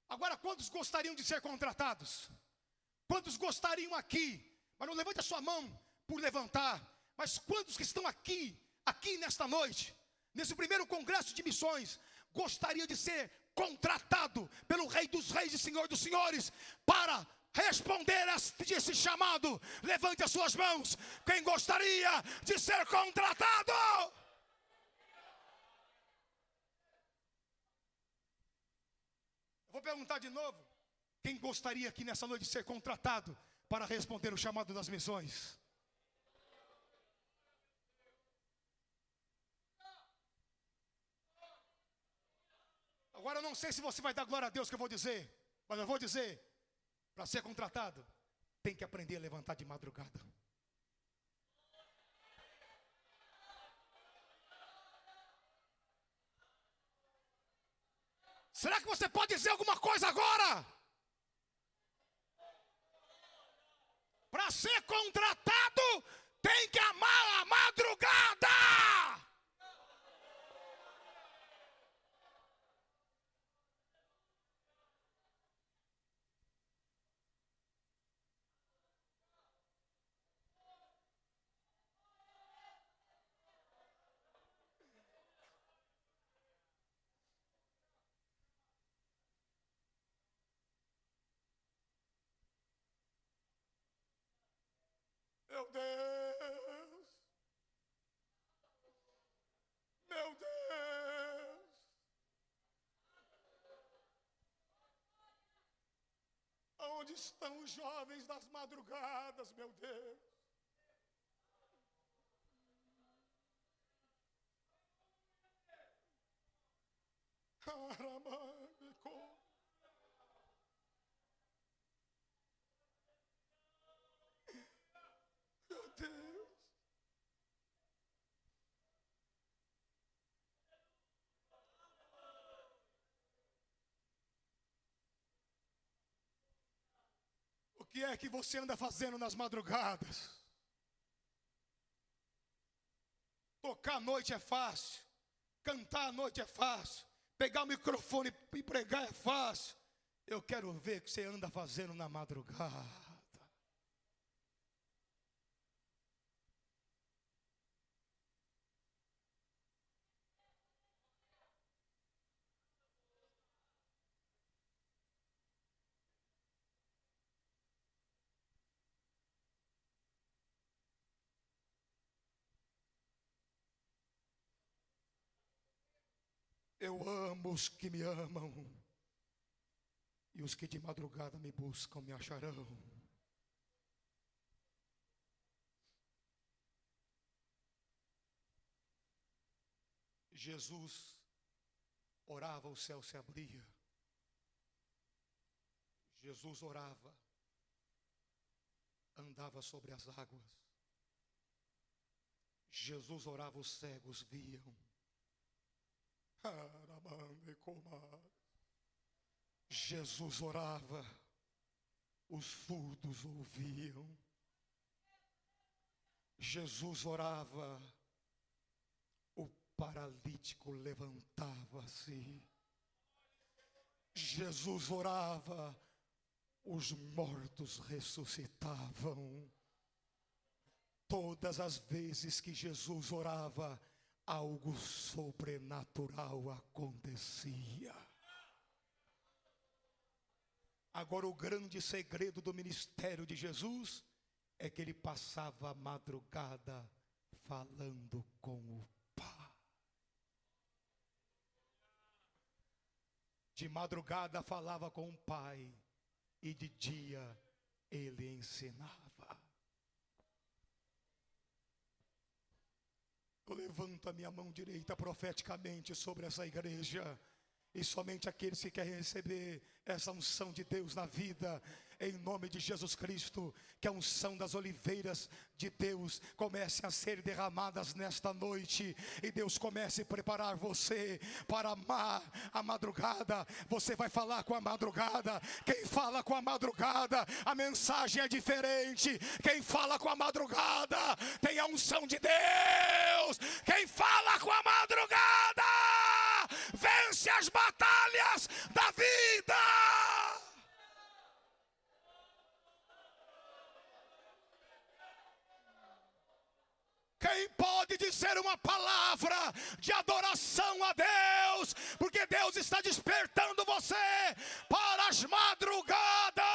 Agora, quantos gostariam de ser contratados? Quantos gostariam aqui? Mas não levante a sua mão por levantar. Mas quantos que estão aqui nesta noite, nesse primeiro congresso de missões, gostaria de ser contratado pelo Rei dos Reis e Senhor dos Senhores para responder a esse chamado? Levante as suas mãos. Quem gostaria de ser contratado? Vou perguntar de novo. Quem gostaria aqui nessa noite de ser contratado para responder o chamado das missões? Agora eu não sei se você vai dar glória a Deus que eu vou dizer, mas eu vou dizer: para ser contratado, tem que aprender a levantar de madrugada. Será que você pode dizer alguma coisa agora? Para ser contratado, tem que amar a madrugada. Meu Deus, meu Deus, Onde estão os jovens das madrugadas, meu Deus? Meu Deus. O que é que você anda fazendo nas madrugadas? Tocar à noite é fácil, cantar à noite é fácil, pegar o microfone e pregar é fácil. Eu quero ver o que você anda fazendo na madrugada. Eu amo os que me amam, e os que de madrugada me buscam me acharão. Jesus orava, o céu se abria. Jesus orava, andava sobre as águas. Jesus orava, os cegos viam. Jesus orava, os surdos ouviam. Jesus orava, o paralítico levantava-se. Jesus orava, os mortos ressuscitavam. Todas as vezes que Jesus orava, algo sobrenatural acontecia. Agora, o grande segredo do ministério de Jesus é que ele passava a madrugada falando com o Pai. De madrugada falava com o Pai e de dia ele ensinava. Eu levanto a minha mão direita profeticamente sobre essa igreja. E somente aqueles que querem receber essa unção de Deus na vida, em nome de Jesus Cristo, que a unção das oliveiras de Deus comece a ser derramadas nesta noite. E Deus comece a preparar você para amar a madrugada. Você vai falar com a madrugada. Quem fala com a madrugada, a mensagem é diferente. Quem fala com a madrugada tem a unção de Deus. Quem fala com a madrugada vence as batalhas da vida. Quem pode dizer uma palavra de adoração a Deus? Porque Deus está despertando você para as madrugadas.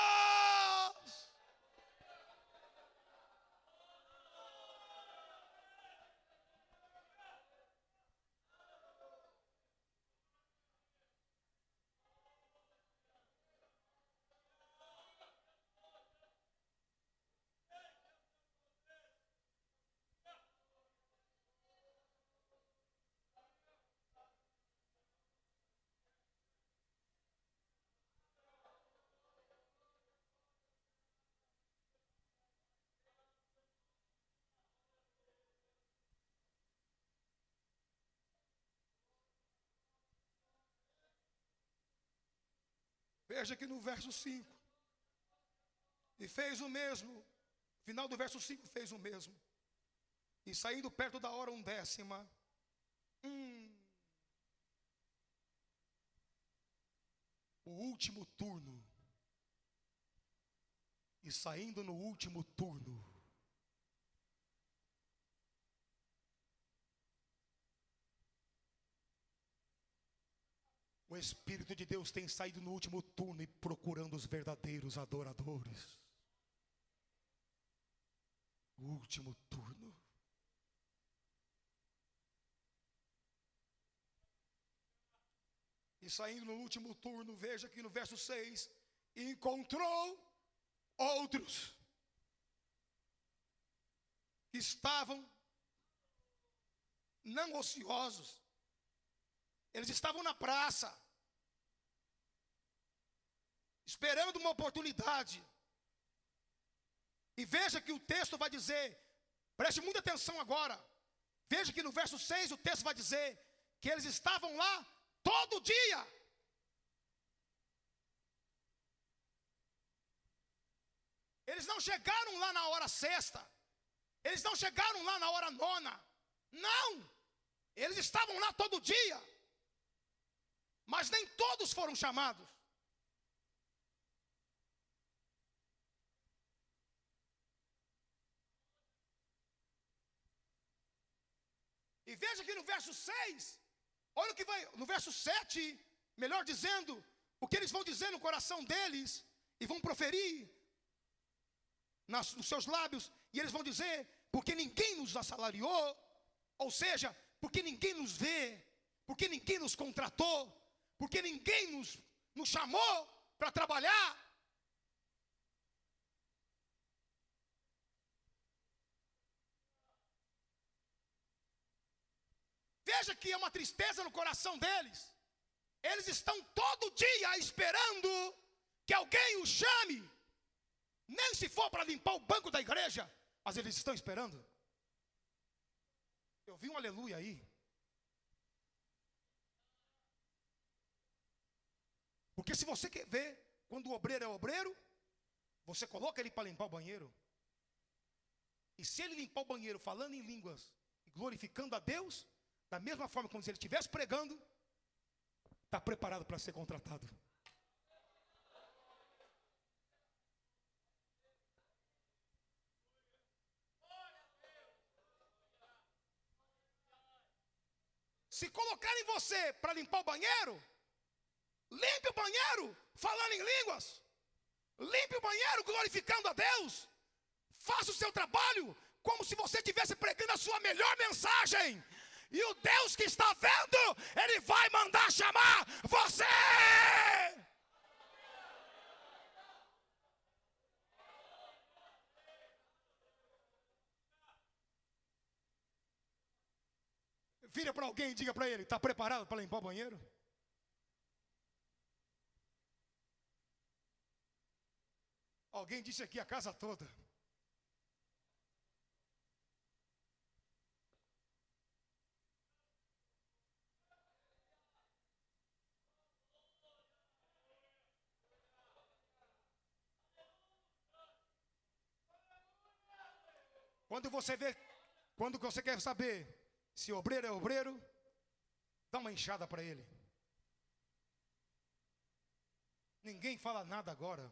Veja que no verso 5, e fez o mesmo, final do verso 5 fez o mesmo, e saindo perto da hora 1/10, o último turno, e saindo no último turno, o Espírito de Deus tem saído no último turno e procurando os verdadeiros adoradores. O último turno. E saindo no último turno, veja aqui no verso 6, encontrou outros que estavam não ociosos, eles estavam na praça, esperando uma oportunidade. E veja que o texto vai dizer, preste muita atenção agora, veja que no verso 6 o texto vai dizer que eles estavam lá todo dia. Eles não chegaram lá na hora sexta, eles não chegaram lá na hora nona, não, eles estavam lá todo dia, mas nem todos foram chamados. E veja que no verso 6, olha o que vai, no verso 7, melhor dizendo, o que eles vão dizer no coração deles, e vão proferir nos seus lábios, e eles vão dizer, porque ninguém nos assalariou, ou seja, porque ninguém nos vê, porque ninguém nos contratou, porque ninguém nos chamou para trabalhar. Veja que é uma tristeza no coração deles. Eles estão todo dia esperando que alguém os chame. Nem se for para limpar o banco da igreja, mas eles estão esperando. Eu vi um aleluia aí. Porque se você quer ver, quando o obreiro é obreiro, você coloca ele para limpar o banheiro. E se ele limpar o banheiro falando em línguas e glorificando a Deus, da mesma forma como se ele estivesse pregando, está preparado para ser contratado. Se colocarem você para limpar o banheiro, limpe o banheiro falando em línguas. Limpe o banheiro glorificando a Deus. Faça o seu trabalho como se você estivesse pregando a sua melhor mensagem. E o Deus que está vendo, Ele vai mandar chamar você. Vira para alguém e diga para ele, está preparado para limpar o banheiro? Alguém disse aqui a casa toda. Quando você quer saber se obreiro é obreiro, dá uma enxada para ele. Ninguém fala nada agora.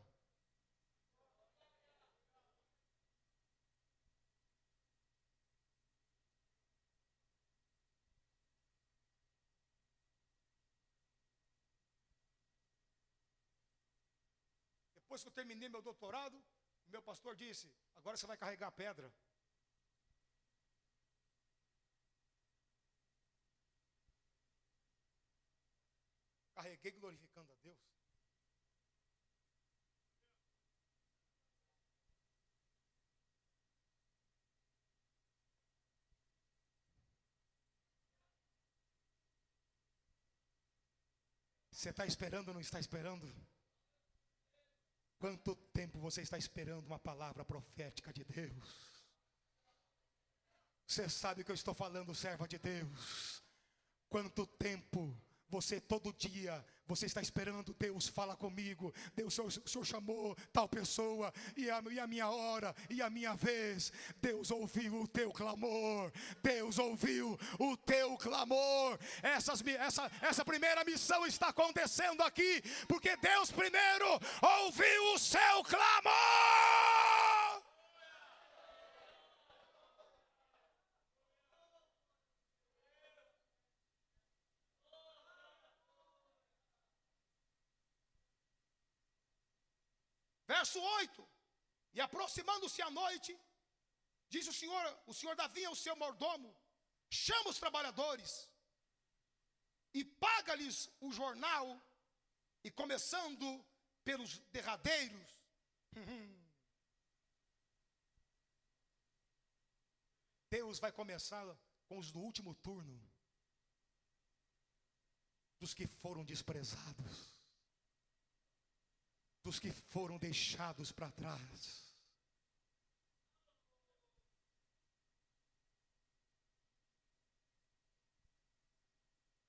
Depois que eu terminei meu doutorado, meu pastor disse, agora você vai carregar a pedra. Carreguei glorificando a Deus. Você está esperando ou não está esperando? Quanto tempo você está esperando uma palavra profética de Deus? Você sabe que eu estou falando, serva de Deus. Quanto tempo você todo dia, você está esperando Deus fala comigo. Deus, o Senhor chamou tal pessoa, e a minha hora, e a minha vez. Deus ouviu o teu clamor. Deus ouviu o teu clamor. Essa primeira missão está acontecendo aqui, porque Deus primeiro ouviu o seu clamor. Verso 8, e aproximando-se a noite, diz o senhor Davi ao seu mordomo, chama os trabalhadores, e paga-lhes o jornal, e começando pelos derradeiros, Deus vai começar com os do último turno, dos que foram desprezados, dos que foram deixados para trás.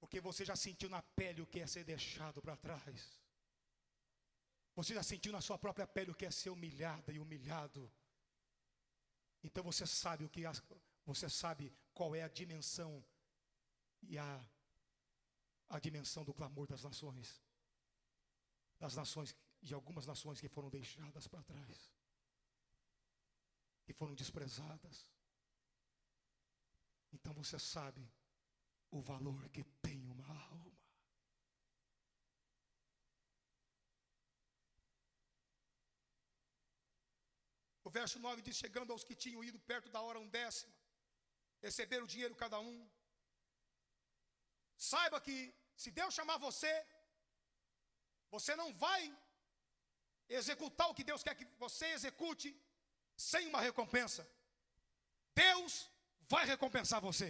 Porque você já sentiu na pele o que é ser deixado para trás. Você já sentiu na sua própria pele o que é ser humilhada e humilhado. Então você sabe você sabe qual é a dimensão e a dimensão do clamor das nações e algumas nações que foram deixadas para trás, que foram desprezadas. Então você sabe o valor que tem uma alma. O verso 9 diz: chegando aos que tinham ido perto da hora 1/10, receberam o dinheiro cada um. Saiba que se Deus chamar você, você não vai executar o que Deus quer que você execute sem uma recompensa. Deus vai recompensar você.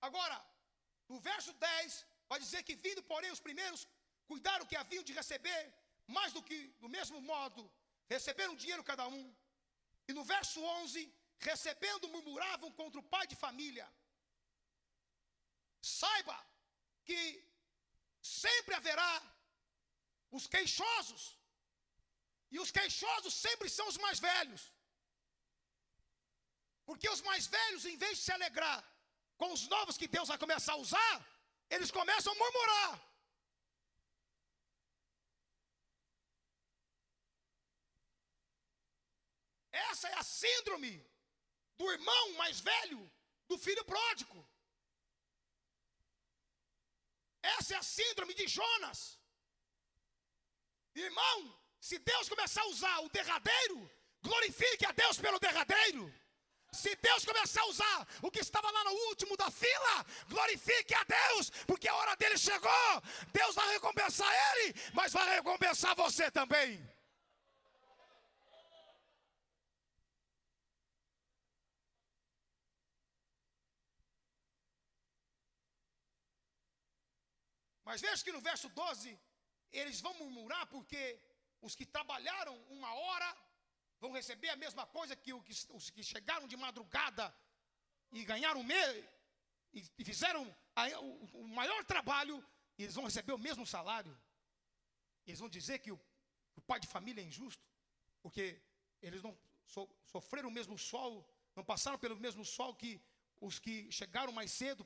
Agora, no verso 10, vai dizer que vindo, porém, os primeiros cuidaram que haviam de receber, mais do que, do mesmo modo, receberam dinheiro cada um. E no verso 11, recebendo, murmuravam contra o pai de família. Saiba que sempre haverá os queixosos. E os queixosos sempre são os mais velhos. Porque os mais velhos, em vez de se alegrar com os novos que Deus vai começar a usar, eles começam a murmurar. Essa é a síndrome do irmão mais velho do filho pródigo. Essa é a síndrome de Jonas. Irmão, se Deus começar a usar o derradeiro, glorifique a Deus pelo derradeiro. Se Deus começar a usar o que estava lá no último da fila, glorifique a Deus, porque a hora dele chegou. Deus vai recompensar ele, mas vai recompensar você também. Mas veja que no verso 12, eles vão murmurar porque os que trabalharam 1 hora vão receber a mesma coisa que os que chegaram de madrugada e ganharam e fizeram o maior trabalho, e eles vão receber o mesmo salário. Eles vão dizer que o pai de família é injusto, porque eles não sofreram o mesmo sol, não passaram pelo mesmo sol que os que chegaram mais cedo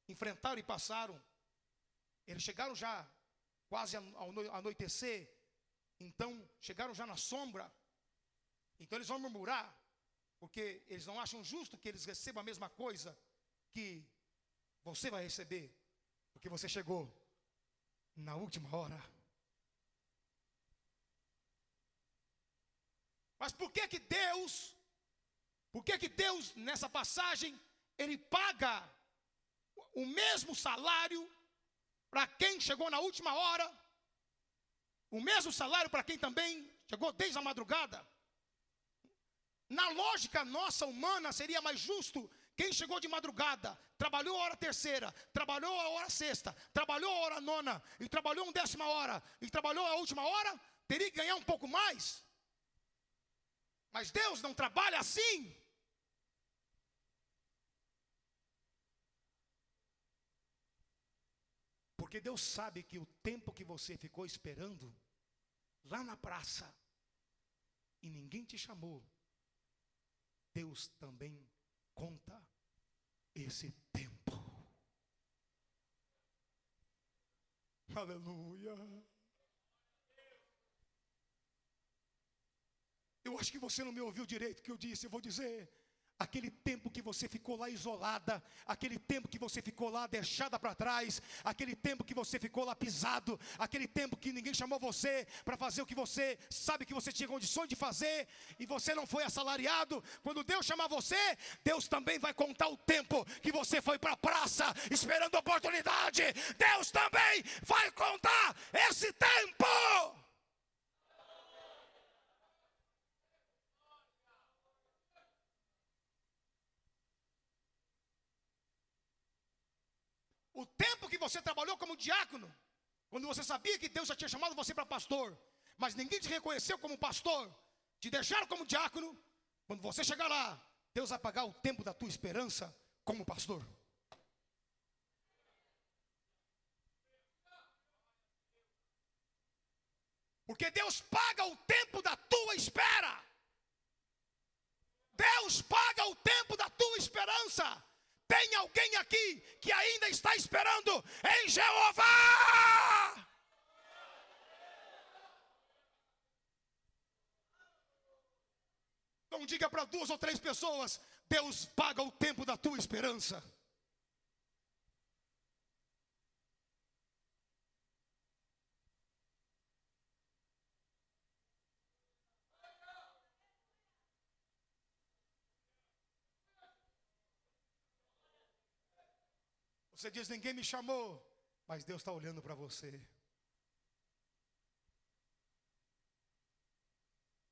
enfrentaram e passaram. Eles chegaram já quase ao anoitecer, então chegaram já na sombra. Então eles vão murmurar, porque eles não acham justo que eles recebam a mesma coisa que você vai receber, porque você chegou na última hora. Mas por que Deus nessa passagem, ele paga o mesmo salário para quem chegou na última hora, o mesmo salário para quem também chegou desde a madrugada? Na lógica nossa humana, seria mais justo quem chegou de madrugada, trabalhou a hora terceira, trabalhou a hora sexta, trabalhou a hora nona, e trabalhou 1/10 hora, e trabalhou a última hora, teria que ganhar um pouco mais. Mas Deus não trabalha assim. Porque Deus sabe que o tempo que você ficou esperando lá na praça e ninguém te chamou, Deus também conta esse tempo. Aleluia. Eu acho que você não me ouviu direito o que eu disse. Eu vou dizer: aquele tempo que você ficou lá isolada, aquele tempo que você ficou lá deixada para trás, aquele tempo que você ficou lá pisado, aquele tempo que ninguém chamou você para fazer o que você sabe que você tinha condições de fazer e você não foi assalariado. Quando Deus chamar você, Deus também vai contar o tempo que você foi para a praça esperando a oportunidade. Deus também vai contar esse tempo. O tempo que você trabalhou como diácono, quando você sabia que Deus já tinha chamado você para pastor, mas ninguém te reconheceu como pastor, te deixaram como diácono, quando você chegar lá, Deus vai pagar o tempo da tua esperança como pastor. Porque Deus paga o tempo da tua espera. Deus paga o tempo da tua esperança. Tem alguém aqui que ainda está esperando em Jeová? Então diga para 2 ou 3 pessoas: Deus paga o tempo da tua esperança. Você diz: ninguém me chamou, mas Deus está olhando para você.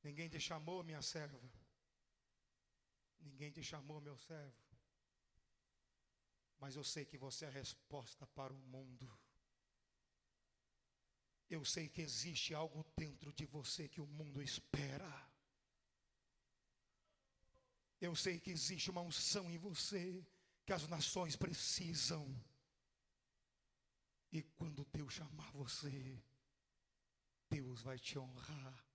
Ninguém te chamou, minha serva. Ninguém te chamou, meu servo. Mas eu sei que você é a resposta para o mundo. Eu sei que existe algo dentro de você que o mundo espera. Eu sei que existe uma unção em você que as nações precisam. E quando Deus chamar você, Deus vai te honrar.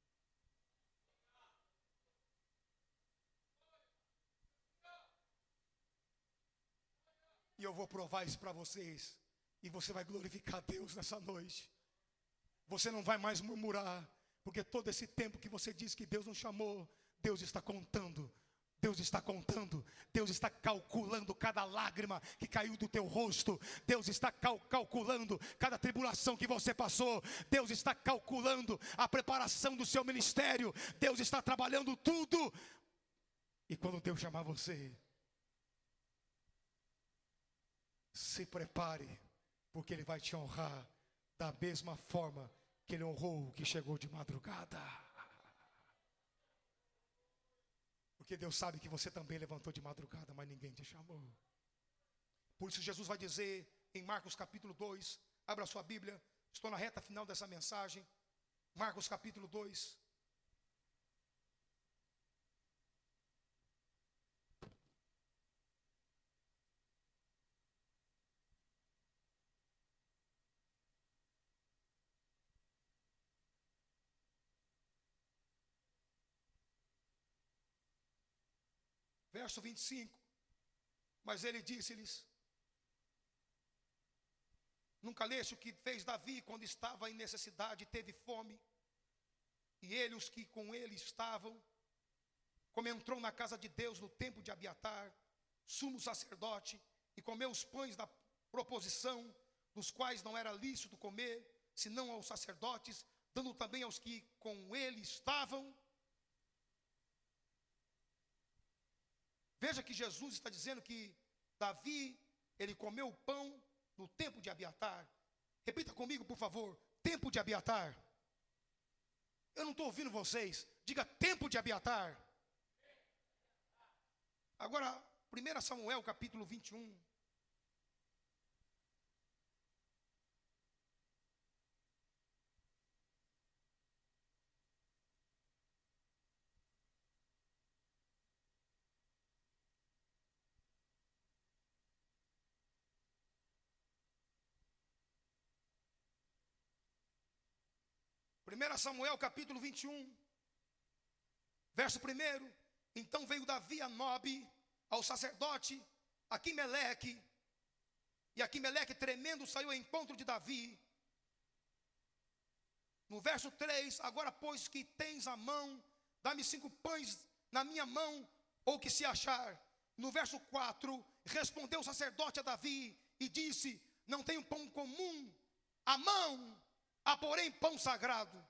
E eu vou provar isso para vocês. E você vai glorificar Deus nessa noite. Você não vai mais murmurar, porque todo esse tempo que você diz que Deus não chamou, Deus está contando. Deus está contando, Deus está calculando cada lágrima que caiu do teu rosto. Deus está calculando cada tribulação que você passou. Deus está calculando a preparação do seu ministério. Deus está trabalhando tudo. E quando Deus chamar você, se prepare, porque Ele vai te honrar da mesma forma que Ele honrou o que chegou de madrugada. Porque Deus sabe que você também levantou de madrugada, mas ninguém te chamou. Por isso Jesus vai dizer em Marcos capítulo 2, abra sua Bíblia, estou na reta final dessa mensagem. Marcos capítulo 2. Verso 25, mas ele disse-lhes: nunca leste o que fez Davi quando estava em necessidade e teve fome, e ele, os que com ele estavam, como entrou na casa de Deus no tempo de Abiatar, sumo sacerdote, e comeu os pães da proposição, dos quais não era lícito comer, senão aos sacerdotes, dando também aos que com ele estavam. Veja que Jesus está dizendo que Davi, ele comeu o pão no tempo de Abiatar. Repita comigo, por favor: tempo de Abiatar. Eu não estou ouvindo vocês. Diga: tempo de Abiatar. Agora, 1 Samuel capítulo 21. Samuel capítulo 21, verso 1. Então veio Davi a Nobe, ao sacerdote Aquimeleque, e Aquimeleque tremendo saiu ao encontro de Davi. No verso 3, agora pois que tens a mão, dá-me 5 pães na minha mão, ou que se achar. No verso 4, respondeu o sacerdote a Davi e disse: não tenho pão comum à mão, há porém pão sagrado.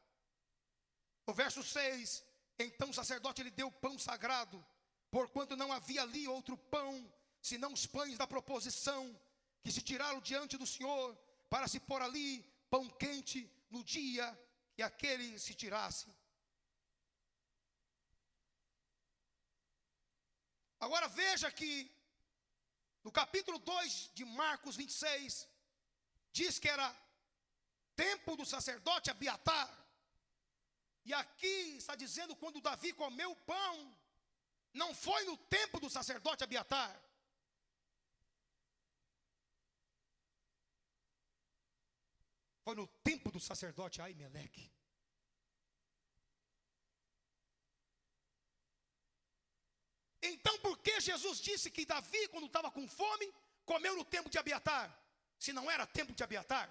No verso 6, então o sacerdote lhe deu pão sagrado, porquanto não havia ali outro pão, senão os pães da proposição, que se tiraram diante do Senhor, para se pôr ali pão quente no dia que aquele se tirasse. Agora veja que no capítulo 2 de Marcos 26, diz que era tempo do sacerdote Abiatar. E aqui está dizendo quando Davi comeu o pão, não foi no tempo do sacerdote Abiatar. Foi no tempo do sacerdote Aimeleque. Então por que Jesus disse que Davi, quando estava com fome, comeu no tempo de Abiatar? Se não era tempo de Abiatar,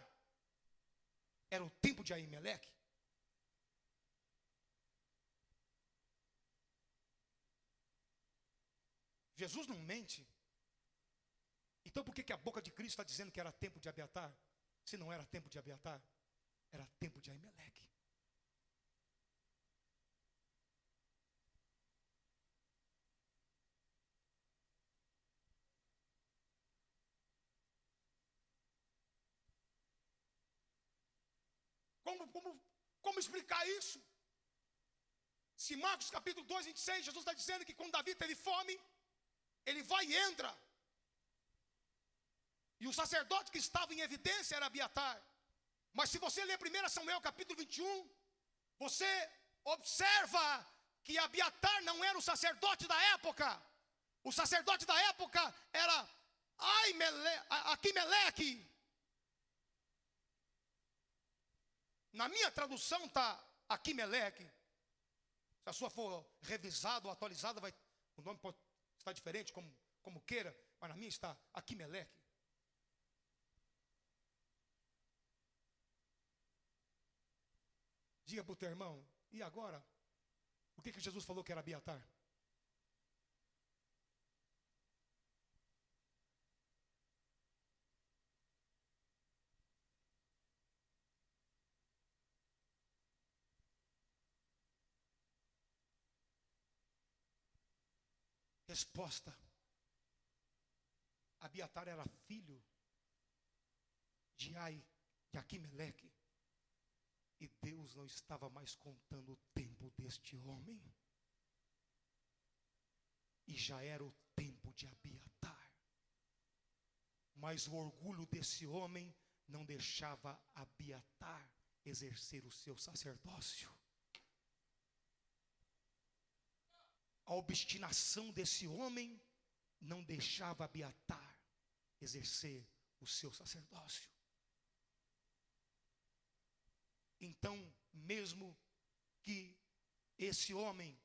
era o tempo de Aimeleque. Jesus não mente. Então por que a boca de Cristo está dizendo que era tempo de Abiatar? Se não era tempo de Abiatar, era tempo de Aimeleque. Como explicar isso? Se Marcos capítulo 2, 26, Jesus está dizendo que quando Davi teve fome, ele vai e entra. E o sacerdote que estava em evidência era Abiatar. Mas se você ler 1 Samuel capítulo 21, você observa que Abiatar não era o sacerdote da época. O sacerdote da época era Aquimeleque. Na minha tradução está Aquimeleque. Se a sua for revisada ou atualizada, o nome pode estar diferente, como queira. Mas na minha está Aquimeleque. Diga para o teu irmão, e agora? Por que Jesus falou que era Abiatar? Resposta. Abiatar era filho de Aquimeleque. E Deus não estava mais contando o tempo deste homem. E já era o tempo de Abiatar. Mas o orgulho desse homem não deixava Abiatar exercer o seu sacerdócio. A obstinação desse homem não deixava Abiatar exercer o seu sacerdócio. Então, mesmo que esse homem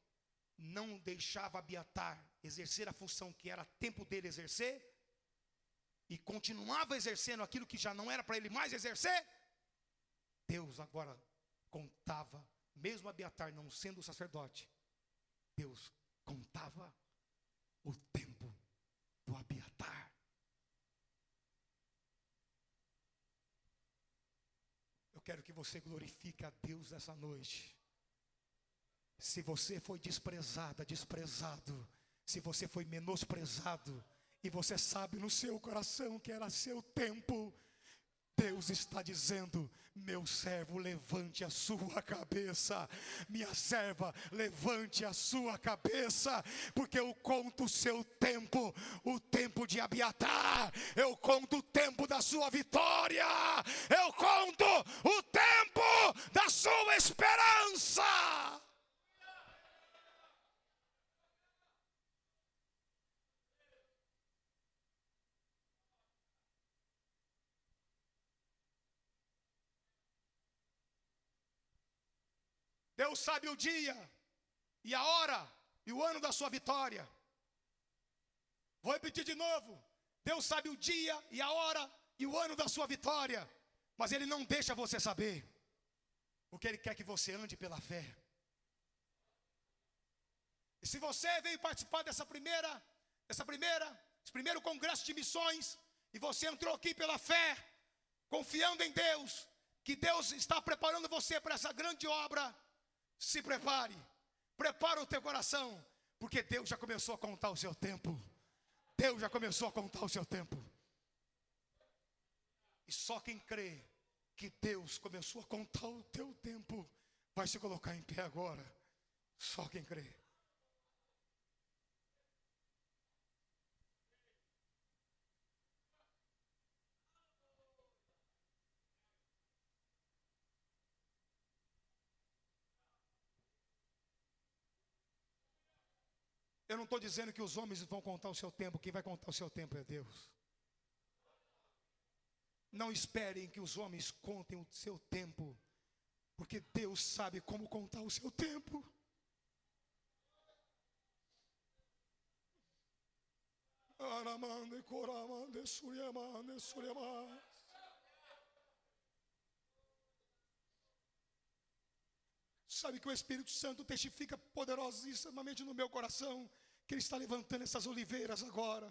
não deixava Abiatar exercer a função que era tempo dele exercer, e continuava exercendo aquilo que já não era para ele mais exercer, Deus agora contava, mesmo Abiatar não sendo sacerdote, Deus contava o tempo do Abiatar. Eu quero que você glorifique a Deus nessa noite. Se você foi desprezada, desprezado, se você foi menosprezado, e você sabe no seu coração que era seu tempo, Deus está dizendo: meu servo, levante a sua cabeça. Minha serva, levante a sua cabeça, porque eu conto o seu tempo, o tempo de Abiatar. Eu conto o tempo da sua vitória. Eu conto o tempo da sua esperança. Deus sabe o dia, e a hora, e o ano da sua vitória. Vou repetir de novo. Deus sabe o dia, e a hora, e o ano da sua vitória. Mas Ele não deixa você saber, porque Ele quer que você ande pela fé. E se você veio participar esse primeiro congresso de missões, e você entrou aqui pela fé, confiando em Deus, que Deus está preparando você para essa grande obra, se prepare, prepara o teu coração, porque Deus já começou a contar o seu tempo. Deus já começou a contar o seu tempo. E só quem crê que Deus começou a contar o teu tempo vai se colocar em pé agora. Só quem crê. Eu não estou dizendo que os homens vão contar o seu tempo. Quem vai contar o seu tempo é Deus. Não esperem que os homens contem o seu tempo, porque Deus sabe como contar o seu tempo. Sabe que o Espírito Santo testifica poderosamente no meu coração que Ele está levantando essas oliveiras agora,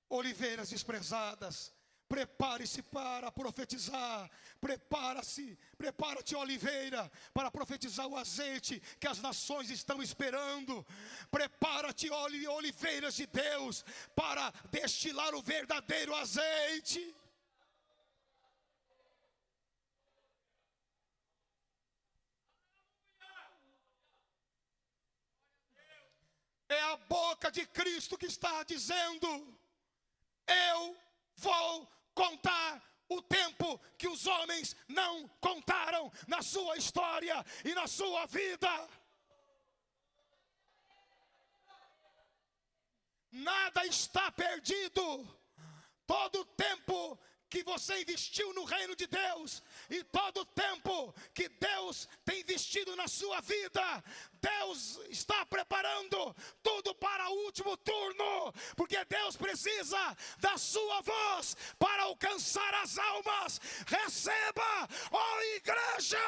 oliveiras desprezadas. Prepare-se para profetizar, prepara-te, oliveira, para profetizar o azeite que as nações estão esperando. Prepara-te, oliveiras de Deus, para destilar o verdadeiro azeite. É a boca de Cristo que está dizendo: eu vou contar o tempo que os homens não contaram na sua história e na sua vida. Nada está perdido. Todo o tempo que você investiu no reino de Deus e todo o tempo que Deus tem investido na sua vida, Deus está preparando tudo para o último turno, porque Deus precisa da sua voz para alcançar as almas. Receba, ó igreja!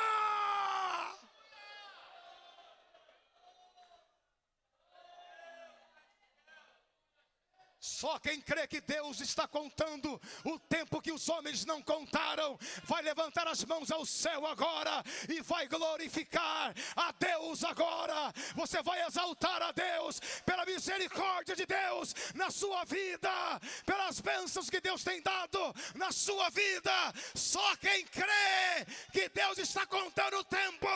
Só quem crê que Deus está contando o tempo que os homens não contaram, vai levantar as mãos ao céu agora e vai glorificar a Deus agora. Você vai exaltar a Deus pela misericórdia de Deus na sua vida, pelas bênçãos que Deus tem dado na sua vida. Só quem crê que Deus está contando o tempo.